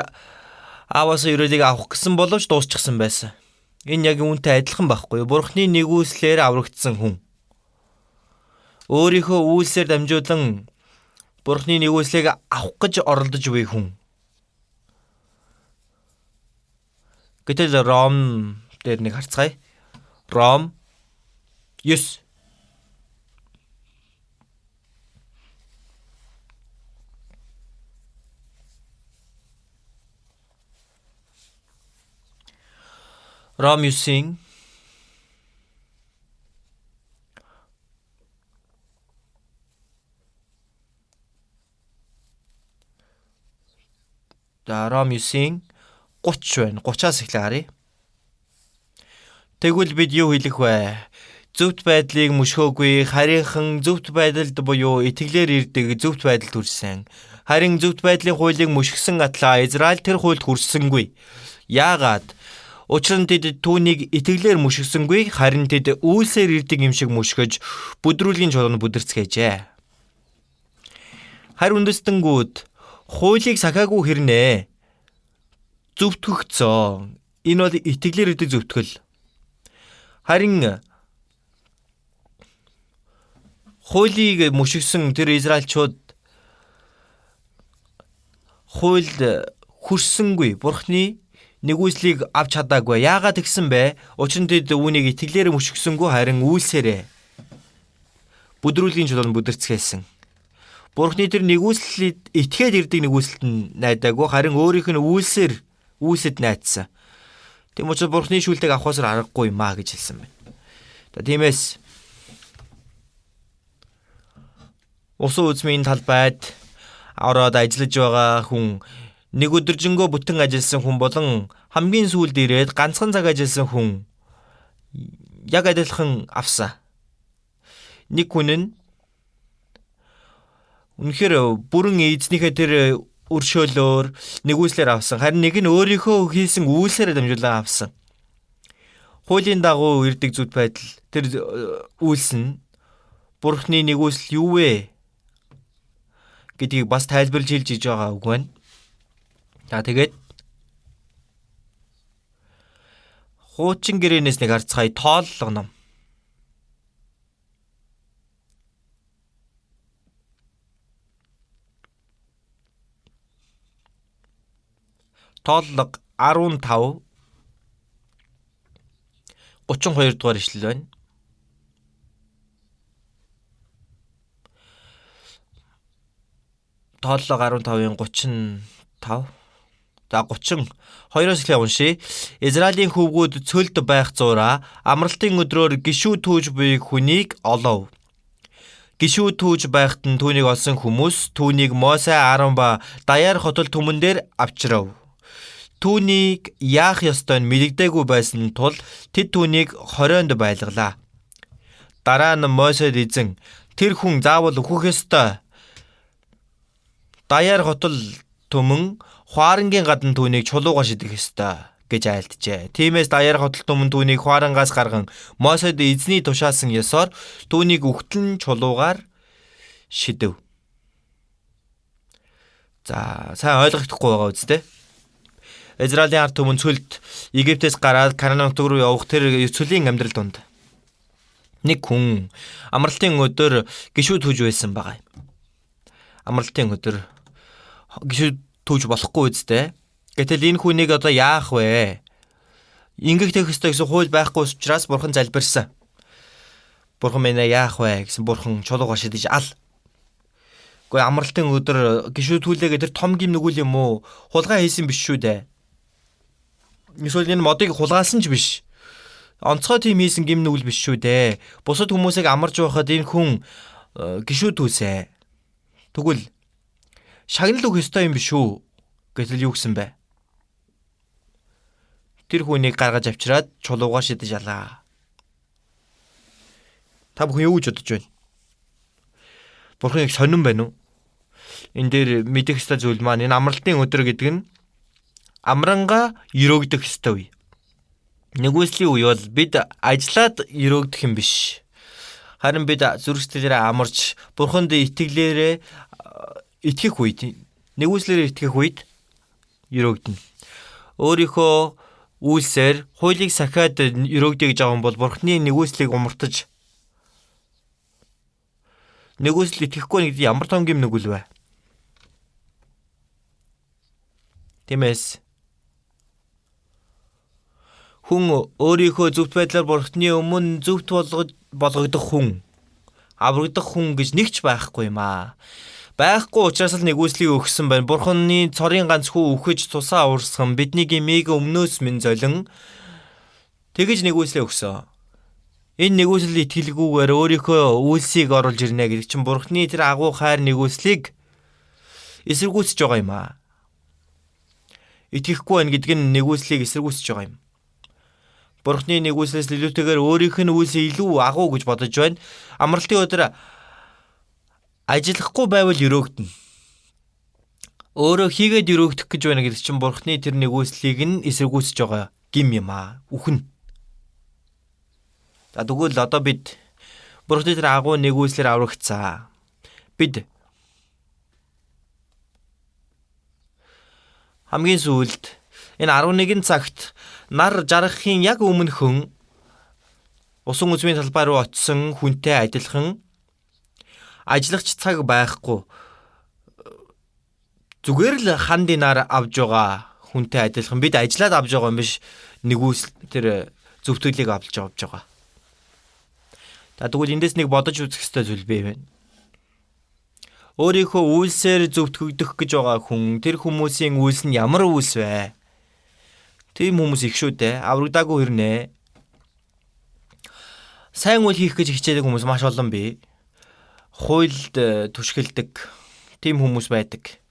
ааваас ерөөлийг авах гэсэн боловч дуусчихсан байсан. Энэ яг үүнтэй адилхан байхгүй юу? Бурхны нэгүслээр аврагдсан хүн. Өөрийнхөө үйлсээр дамжуулан Бурхны нэгүслийг авах гэж оролдож буй хүн. Гэтэл Ром дээр нэг харцгаая. Ром 9. Ром 9-ийн Ром 9-ийн 30 байна. 30-аас эхлээ харъя. Тэгвэл бид юу хэлэх вэ? Зөвхт байдлыг мөшгөөгүй, харийнхан зөвхт байдалд буюу итгэлээр ирдэг зөвхт байдалд хүрсэн. Харин зөвхт байдлын хуулийг мөшгсөн атлаа Израиль тэр хуульд хүрсэнгүй. Яагаад? Учир нь тэд түүнийг итгэлээр мөшгсөнгүй, харин тэд үйлсээр ирдэг юм шиг мөшгөж бүдрүүлийн чулуунд бүдэрцгээжээ. Харин үндэстэнгүүд хуулийг сахаагүй хэрнээ зөвтгөгцөө. Энэ бол итгэлээр ирдэг зөвтгөл. Харин хуулийг мөшгсөн тэр Израильчууд хуульд хүрсэнгүй. Бурхны нэгүслийг авч чадаагүй. Яагаад тэгсэн бэ? Учир нь тэд үүнийг итгэлээр мөшгсөнгүй, харин үйлсээрээ бүдрүүлийн чулуунд бүдэрцгээсэн. Бурхны тэр нэгүслийг итгээд ирдэг нэгүслэлд нь найдаагүй, харин өөрийнх нь үйлсэд найдсан. Тийм учраас Бурхны шүүлтийг авахаас аргагүй юм аа гэж хэлсэн байна. Тиймээс усан үзмийн талбайд ороод ажиллаж байгаа хүн, нэг өдөржингөө бүтэн ажилласан хүн болон хамгийн сүүлд ирээд ганцхан цаг ажилласан хүн яг адилхан авсан. Нэг хүн нь үнэхээр бүрэн эзнийхээ тэр өршөөлөөр нэгүслэр авсан. Харин нэг нь өөрийнхөө хийсэн үйлсээр дамжуулан авсан. Хуулийн дагуу ирдэг зүд байдал тэр үйлс нь Бурхны нэгүсэл юу вэ гэдгийг бас тайлбарлаж хэлж иж байгаа үг байна. За тэгээд хуучин гэрээнээс нэг харцгаая. Тооллого ном. Тооллого 15 32 дугаар ишлэл байна. Тооллого 15-ын 35. За 32-оос эхлээ уншия. Израилийн хөвгүүд цөлд байх зуура амралтын өдрөөр гишүү түүж буй хүнийг олов. Гишүү түүж байхад нь түүнийг олсон хүмүүс түүнийг Мосе, Аарон ба даяар хотол түмэн дээр авчрав. Түүнийг яах ёстой нь мэдэгдээгүй байсан тул тэд түүнийг хорионд байлгалаа. Дараа нь Мосед эзэн тэр хүн заавал өөхөх ёстой. Даяар хотол түмэн Хуарангийн гадна түүнийг чулуугаар шидэх ёстой гэж айлтжээ. Тиймээс даяар хотол түмэн түүнийг Хуарангаас гарган Мосед эзний тушаасан ёсоор түүнийг үхтэн чулуугаар шидэв. За, сайн ойлгохдохгүй байгаа үстэй. Израилийн ард түмэн цөлд Египтээс гараад Канаан нутаг руу явах тэр цөлийн амьдрал донд нэг хүн амралтын өдөр гişүүд түүж байсан байгаа юм. Амралтын өдөр гişүүд түүж болохгүй үстэй. Гэтэл энэ хүнийг одоо яах вэ? Ингэх тех ёстой гэсэн хууль байхгүй учраас бурхан залбирсан. Бурхан минь яах вэ гэсэн бурхан чулуугаар шидэж ал. Гэхдээ амралтын өдөр гişүүд түлээгээ тэр том гим нүгэл юм уу? Хулгай хийсэн биш шүү дээ. Эсвэл энэ модыг хулгаалсан ч биш. Онцгой тийм хийсэн гим нүгэл биш шүү дээ. Бусад хүмүүсийг амарч байхад энэ хүн гişүүд түлсэ. Тэгвэл шагнал өгөх ёстой юм биш үү? Гэтэл юу гэсэн бэ? Тэр хүнийг гаргаж авчираад чулуугаар шидэж алаа. Та бүхэн юу гэж бодож байна? Бурханыг сонирн байна уу? Энэ дээр мэдэх ёстой зүйл маань энэ амралтын өдөр гэдэг нь амранга өрөөгдөх ёстой үе. Нэгүслийн үе бол бид ажиллаад өрөөгдөх юм биш. Харин бид зүрх сэтгэлээрээ амарч бурханд итгэлээрээ итгэх үед, нэгүслээрээ итгэх үед өрөөгдөнө. Өөрийнхөө үйлсээр хуулийг сахиад өрөөгдөж байгаа юм бол бурхны нэгүслийг умартаж нэгүсэл итгэхгүй нэг ямар том гим нүгэл вэ? Тиймээс хүн өөрийнхөө зөвхт байдлаар бурхны өмнө зөвхт болгогдох хүн, аврагдах хүн гэж нэгч байхгүй юм аа. Байхгүй учраас л нэгүслийг өгсөн байна. Бурхны цорын ганц хүү үхэж тусаа уурсган бидний гмийг өмнөөс минь золин тэгэж нэгүслээ өгсөн. Энэ нэгүсэл итгэлгүйгээр өөрийнхөө үйлсийг оруулж ирнэ гэдэг чинь бурхны тэр агуу хайр нэгүслийг эсэргүүцэж байгаа юм аа. Итгэхгүй байна гэдэг нь нэгүслийг эсэргүүцэж байгаа юм. Бурхны нэгүслээс илүүтэйгээр өөрийнх нь үйлсээ илүү агуу гэж бодож байна. Амралтын өдөр ажиллахгүй байвал өрөөгдөнө. Өөрөө хийгээд өрөөгдөх гэж байна гэдэг чинь бурхны тэр нэгүслийг нь эсэргүүцэж байгаа гим юм аа. Үхэн. За тэгвэл одоо бид бурхны тэр агуу нэгүслэр аврагцаа. Бид хамгийн сүүлд энэ 11 цагт нар жаргахын яг өмнөхөн усан үзмийн талбай руу очисон хүнтэй адилхан ажиллагч цаг байхгүй зүгээр л хан динар авж байгаа хүнтэй адилхан бид ажиллаад авж байгаа юм биш нэгүс тэр зөвтгөлийг авч байгаа. Тэгвэл эндээс нэг бодож үзэх ёстой зүйл бий байна. Өөрийнхөө үйлсээр зөвтгөгдөх гэж байгаа хүн тэр хүмүүсийн үйлс нь ямар үйлс вэ? Тийм хүмүүс их шүү дээ. Аврагдаагүй хэрнээ. Сайн үйл хийх гэж хичээдэг хүмүүс маш олон бий. Хуйлд түшгэлдэг тийм хүмүүс байдаг.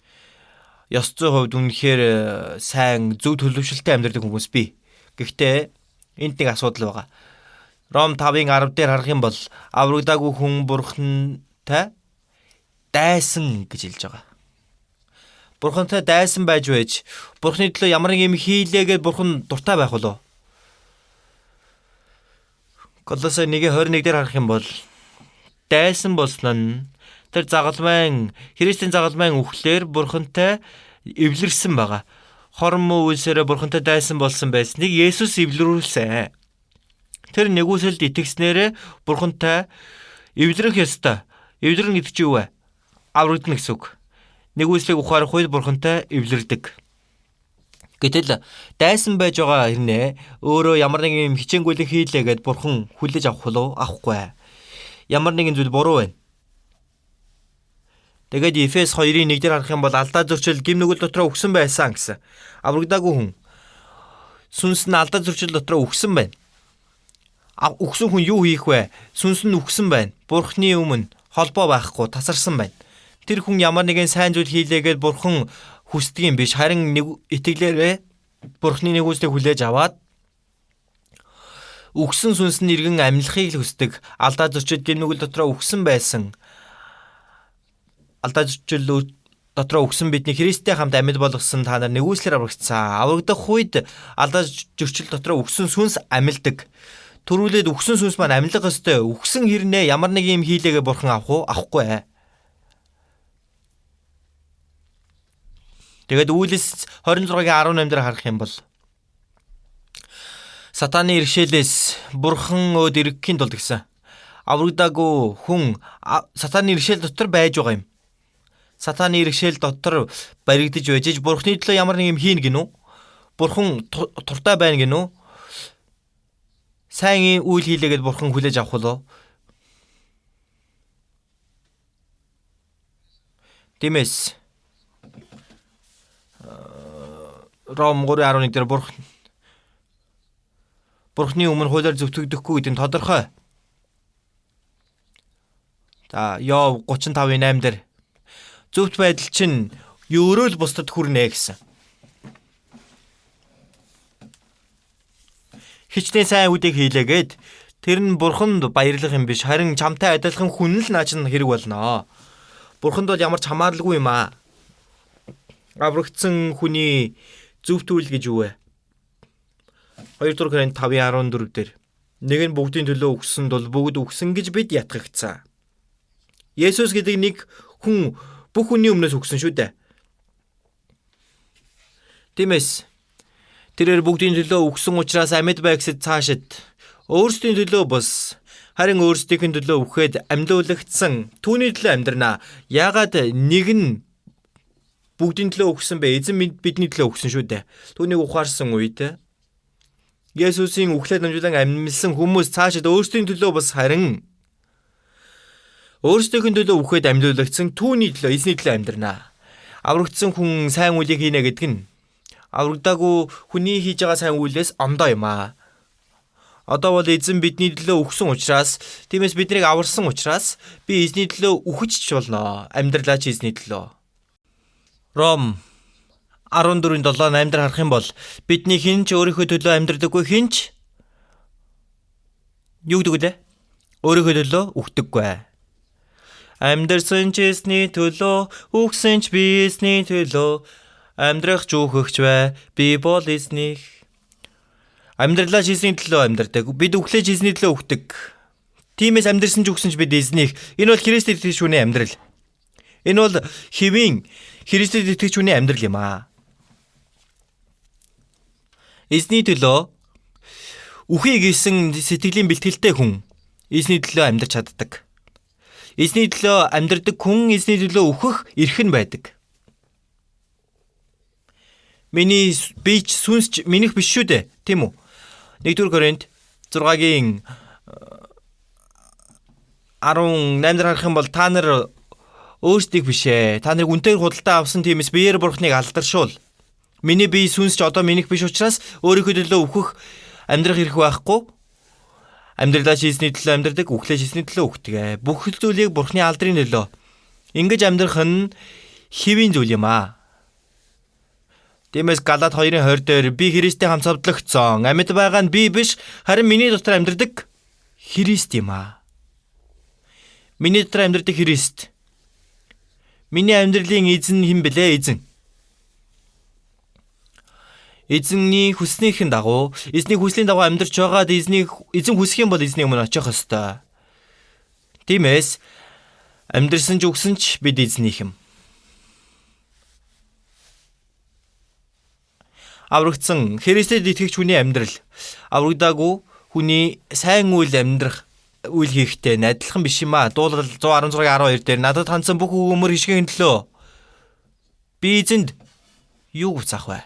Ёс зүйн хувьд үнэхээр сайн зөв төлөвшөлтэй амьдардаг хүмүүс бий. Гэхдээ энд нэг асуудал байгаа. Ром 5:10 дээр харах юм бол аврагдаагүй хүн бурхантай дайсан гэж хэлж байгаа. Бурхантай дайсан байж бурхны төлөө ямар нэг юм хийлээгээд бурхан дуртай байх болов. Колосай 1:21 дээр харах юм бол дайсан болсон нь тэр загалмайн Христийн загалмайн үхлээр бурхантай эвлэрсэн байгаа. Хорон муу үйлсээрээ бурхантай дайсан болсон байсныг Есүс эвлэрүүлсэн. Тэр нэгүсэлд итгэснээрээ бурхантай эвлэрэх ёстой. Эвлэрнэ гэдэг чинь юу вэ? Аврагдана гэсэн үг. Нэгүслийг ухаарах үед бурхантай эвлэрдэг. Гэтэл дайсан байж байгаа хэрнээ өөрөө ямар нэг юм хичээнгүйлэн хийлээгээд бурхан хүлээж авах болов авахгүй. Ямар нэгэн зүйл буруу байна. Тэгээд Эфес 2:1 дээр харах юм бол алдаа зөрчил гим нүгэл дотроо өгсөн байсан гэсэн. Аврагдаагүй хүн сүнс нь алдаа зөрчил дотроо өгсөн байна. Өгсөн хүн юу хийх вэ? Сүнс нь өгсөн байна. Бурхны өмнө холбоо байхгүй тасарсан байна. Тэр хүн ямар нэгэн сайн зүйл хийлээгээд бурхан хүсдэг юм биш. Харин итгэлээрээ бурхны нэгүслийг хүлээж аваад үхсэн сүнс нь иргэн амьлахыг л хүсдэг. Алдаа зөрчил гэмнүгэл дотроо үхсэн байсан. Алдаа зөрчил дотроо үхсэн бидний Христтэй хамт амьд болгосон та нар нэгүслэр аврагдсан. Аврагдах үед алдаа зөрчил дотроо үхсэн сүнс амьлдаг. Төрүүлээд үхсэн сүнс маань амьлах ёстой. Үхсэн хэрнээ ямар нэг юм хийлээгээ бурхан авах уу? Авахгүй. Тэгээд Үйлс 26-гийн 18 дээр харах юм бол Сатаны иргэшээлээс бурхан өөд ирэхийн тулд гэсэн. Аврагдаагүй хүн Сатаны иргэшээл дотор байж байгаа юм. Сатаны иргэшээл дотор баригдаж байж бурханы төлөө ямар нэг юм хийн гинүү? Бурхан туртай байна гинүү? Сайн үйл хийлээгээд бурхан хүлээж авах болов. Тиймээс Ром 3:11 дээр Бурхны өмнө хуулиар зөвтгөгдөхгүй гэдэг нь тодорхой. За Йов 35:8 дээр зөвхт байдал чинь өөрөө л бусдад хүрнэ гэсэн. Хичнээн сайн үдийг хийлээгээд тэр нь бурханд баярлах юм биш, харин чамтай адилхан хүн л нааж нь хэрэг болно. Бурханд бол ямар ч хамааралгүй юм аа. Аврагдсан хүний зөвхт үйл гэж юу вэ? 2 Коринт 5:14 дээр нэг нь бүгдийн төлөө өгсөнд бол бүгд өгсөн гэж бид ятгагцсан. Есүс гэдэг нэг хүн бүх хүний өмнөөс өгсөн шүү дээ. Тиймээс тэрээр бүгдийн төлөө өгсөн учраас амьд бай гэсэд цаашид өөрсдийн төлөө бус харин өөрсдийн төлөө өгөхөд амьлуулагдсан түүний төлөө амьдрнаа. Яагаад нэг нь бүгдийн төлөө өгсөн бэ? Эзэн бидний төлөө өгсөн шүү дээ. Түүнийг ухаарсан үед Есүсийн үхлээд намжуулан амьдсан хүмүүс цаашид өөрсдийн төлөө бас харин өөрсдийн төлөө өгөхөд амьлуулагдсан түүний төлөө эзний төлөө амьдрнаа. Аврагдсан хүн сайн үлийг хийнэ гэдэг нь аврагдаагүй хүний хийж байгаа сайн үйлээс ондоо юм аа. Одоо бол эзэн бидний төлөө өгсөн учраас, тиймээс биднийг аварсан учраас би эзний төлөө үхэж ч болно. Амьдралаа ч эзний төлөө. Ром 14:7-8 дээр харах юм бол бидний хинч өөрийнхөө төлөө амьдрдаггүй хинч юу гэдэг вэ? Өөрийнхөө төлөө үхдэггүй. Амьдрсан ч эзний төлөө, үхсэн ч би эзний төлөө, амьдрах ч үхэгч бай, би бол эзних. Амьдралаа ч эзний төлөө амьдрдаг. Бид үхлээж эзний төлөө үхдэг. Тиймээс амьдрсан ч үхсэн ч бид эзних. Энэ бол Христэд итгэж хүний амьдрал. Энэ бол хэвийн Христэд итгэж хүний амьдрал юм аа. Эзний төлөө үхий гэсэн сэтгэлийн бэлтгэлтэй хүн эзний төлөө амьдарч чаддаг. Эзний төлөө амьдардаг хүн эзний төлөө үхэх эрх нь байдаг. Миний бич сүнсч минийх биш шүү дээ. Тийм үү? 1-р Коринт 6-гийн 18 дээр харах юм бол та нар өөрсдийг бишээ. Та нарыг үнэхээр худалдаа авсан тиймээс биеэр бурхныг алдаршуул. Миний бие сүнс ч одоо минийх биш учраас өөрийнхөө төлөө үхэх амьдрах эрх байхгүй. Амьдралаа ч эзний төлөө амьдрдаг, үхлээж эзний төлөө үхдэг. Бүх зүйлийг бурхны алдрын төлөө. Ингэж амьдрах нь хэвийн зүйл юм аа. Тиймээс Галаат 2:20 дээр би Христтэй хамт цовдлогдсон. Амьд байгаа нь би биш, харин миний дотор амьдрдаг Христ юм аа. Миний дотор амьдрдаг Христ. Миний амьдралын эзэн хэн бэлээ? Эзэнний хүснийхэн дагуу, эзний хүслийн дагуу амьдарч байгаад эзэн хүсэх юм бол эзний өмнө очих ёстой. Тиймээс амьдрсан ч үгсэн ч бид эзнийх юм. Аврагдсан Христэд итгэгч хүний амьдрал, аврагдаагүй хүний сайн үйл амьдрах үйл хийхтэй адилхан биш юм аа. Дуулал 116:12 дээр надад хандсан бүх өгөөмөр хишгийн төлөө би эзэнд юу гуцаах вэ?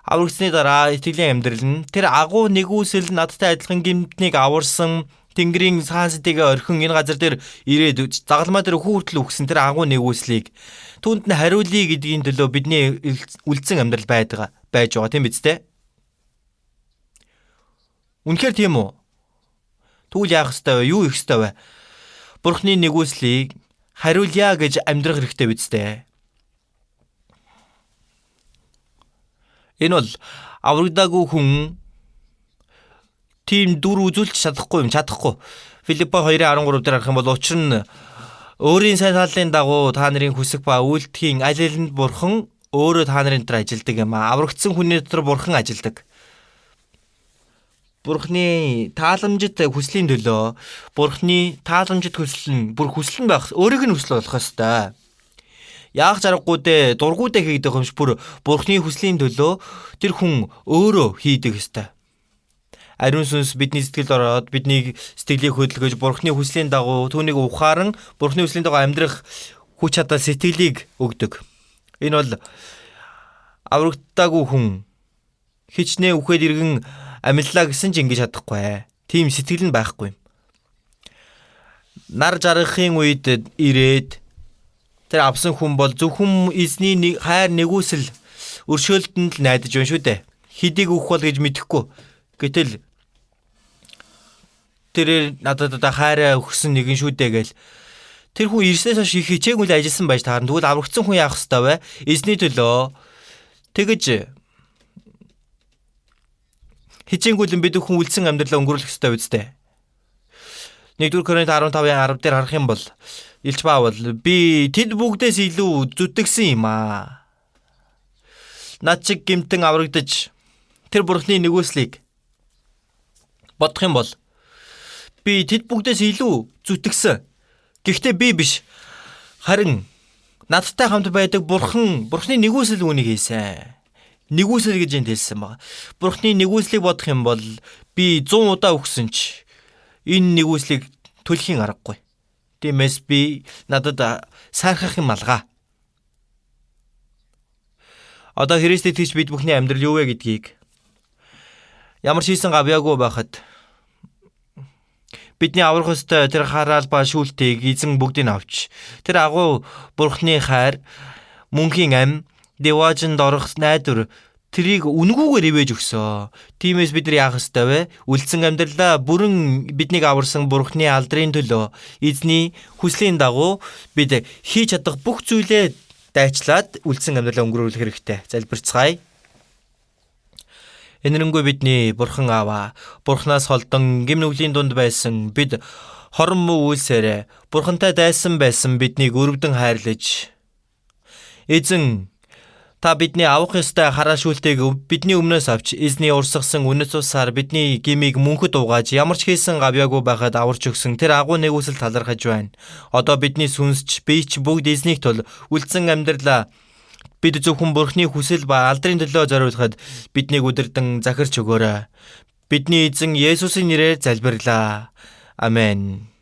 Аврагдсны дараа итгэлийн амьдрал нь тэр агуу нэгүсэл надтай адилхан гимтнийг аварсан Тэнгэрийн цаансдыгаа орхин энэ газар дээр ирээд загалмаа дээр хүүртэл өгсөн тэр агуу нэгүслийг түүнд нь хариулъя гэдгийн төлөө бидний үлдсэн амьдрал байж байгаа тийм биз дээ? Үнэхээр тийм үү? Тэгвэл яах ёстой вэ? Юу хийх ёстой вэ? Бурхны нэгүслийг хариулъя гэж амьдрах хэрэгтэй биз дээ? Энэ бол аврагдаагүй хүн тийм дүр үзүүлж чадахгүй. Филиппо 2:13 дээр харах юм бол учир нь өөрийн сайн талын дагуу та нарын хүсэх ба үйлдэхийн аль алинд бурхан өөрөө та нарын дотор ажилдаг юм аа. Аврагдсан хүний дотор бурхан ажилдаг. Бурхны тааламжит хүслийн төлөө Бурхны тааламжит хүсэл нь бүр хүсэл нь байх, өөрийнх нь хүсэл болох ёстой. Яах заргагүй дээ, дургуудаа хийдэг юм шиг бүр Бурхны хүслийн төлөө тэр хүн өөрөө хийдэг ёстой. Ариун сүнс бидний сэтгэлд ороод бидний сэтгэлийг хөдөлгөж Бурхны хүслийн дагуу түүнийг ухааран Бурхны хүслийн дагуу амьдрах хүч чадал сэтгэлийг өгдөг. Энэ бол аврагдаагүй хүн хичнээн үхээд иргэн амиллаа гэсэн ч ингэж чадахгүй. Тийм сэтгэл нь байхгүй юм. Нар жаргахын үед ирээд тэр авсан хүн бол зөвхөн эзний хайр нэгүсэл өршөөлтөнд л найдаж байна шүү дээ. Хэдийг өгөх бол гэж мэдэхгүй. Гэтэл тэр надад хайраа өгсөн нэгэн шүү дээ гээл. Тэр хүн ирснээс хойш их хичээгүй л ажилласан байж таарна. Тэгвэл аврагдсан хүн яах ёстой вэ? Эзний төлөө тэгэж хичээнгүйлэн бид хүн үлдсэн амьдралаа өнгөрүүлэх ёстой үстэй. 1-р Коринт 15:10 дээр харах юм бол Илч Паул би тэд бүгдээс илүү зүтгэсэн юм аа. Над чиг гэмтэн аврагдаж тэр Бурхны нэгүслийг бодох юм бол би тэд бүгдээс илүү зүтгэсэн. Гэхдээ би биш. Харин надтай хамт байдаг Бурхны нэгүсэл үүнийг хийсэн. Нэгүсэл гэж энд хэлсэн байна. Бурхны нэгүслийг бодох юм бол би 100 удаа өгсөн ч энэ нэгүслийг төлөхийн аргагүй. Тиймээс би надад сайрхах юм алгаа. Одоо Христэд итгэж бид бүхний амьдрал юу вэ гэдгийг ямар ч хийсэн гавьяагүй байхад бидний аврах ёстой тэр хараал ба шүүлтийг эзэн бүгдийг авч тэр агуу Бурхны хайр мөнхийн ам дэважинд орох найдвар тэрийг үнгүүгээр ивэж өгсөө. Тиймээс бид нар яах ёстой вэ? Үлдсэн амьдралаа бүрэн биднийг аварсан Бурхны алдрын төлөө эзний хүслийн дагуу бид хийж чадах бүх зүйлээ дайчлаад үлдсэн амьдралаа өнгөрүүлэх хэрэгтэй. Залбирцгаая. Энэрэнгүй бидний Бурхан Аава, Бурханаас холдон гэм нүглийн дунд байсан бид хорон муу үйлсээрээ Бурхантай дайсан байсан биднийг өрөвдөн хайрлаж эзэн та бидний авах ёстой хараа шүүлтийг бидний өмнөөс авч эзний урсгасан үнэт усаар бидний гмийг мөнхөд угааж ямар ч хийсэн гавьяагүй байхад аварч өгсөн тэр агуу нэгүсэл талархаж байна. Одоо бидний сүнсч бийч бүгд эзнийг тул үлдсэн амьдралаа бид зөвхөн Бурхны хүсэл ба алдрын төлөө зориулахад биднийг өдөрдөн захирч өгөөрэй. Бидний эзэн Есүсийн нэрээр залбирлаа. Амен.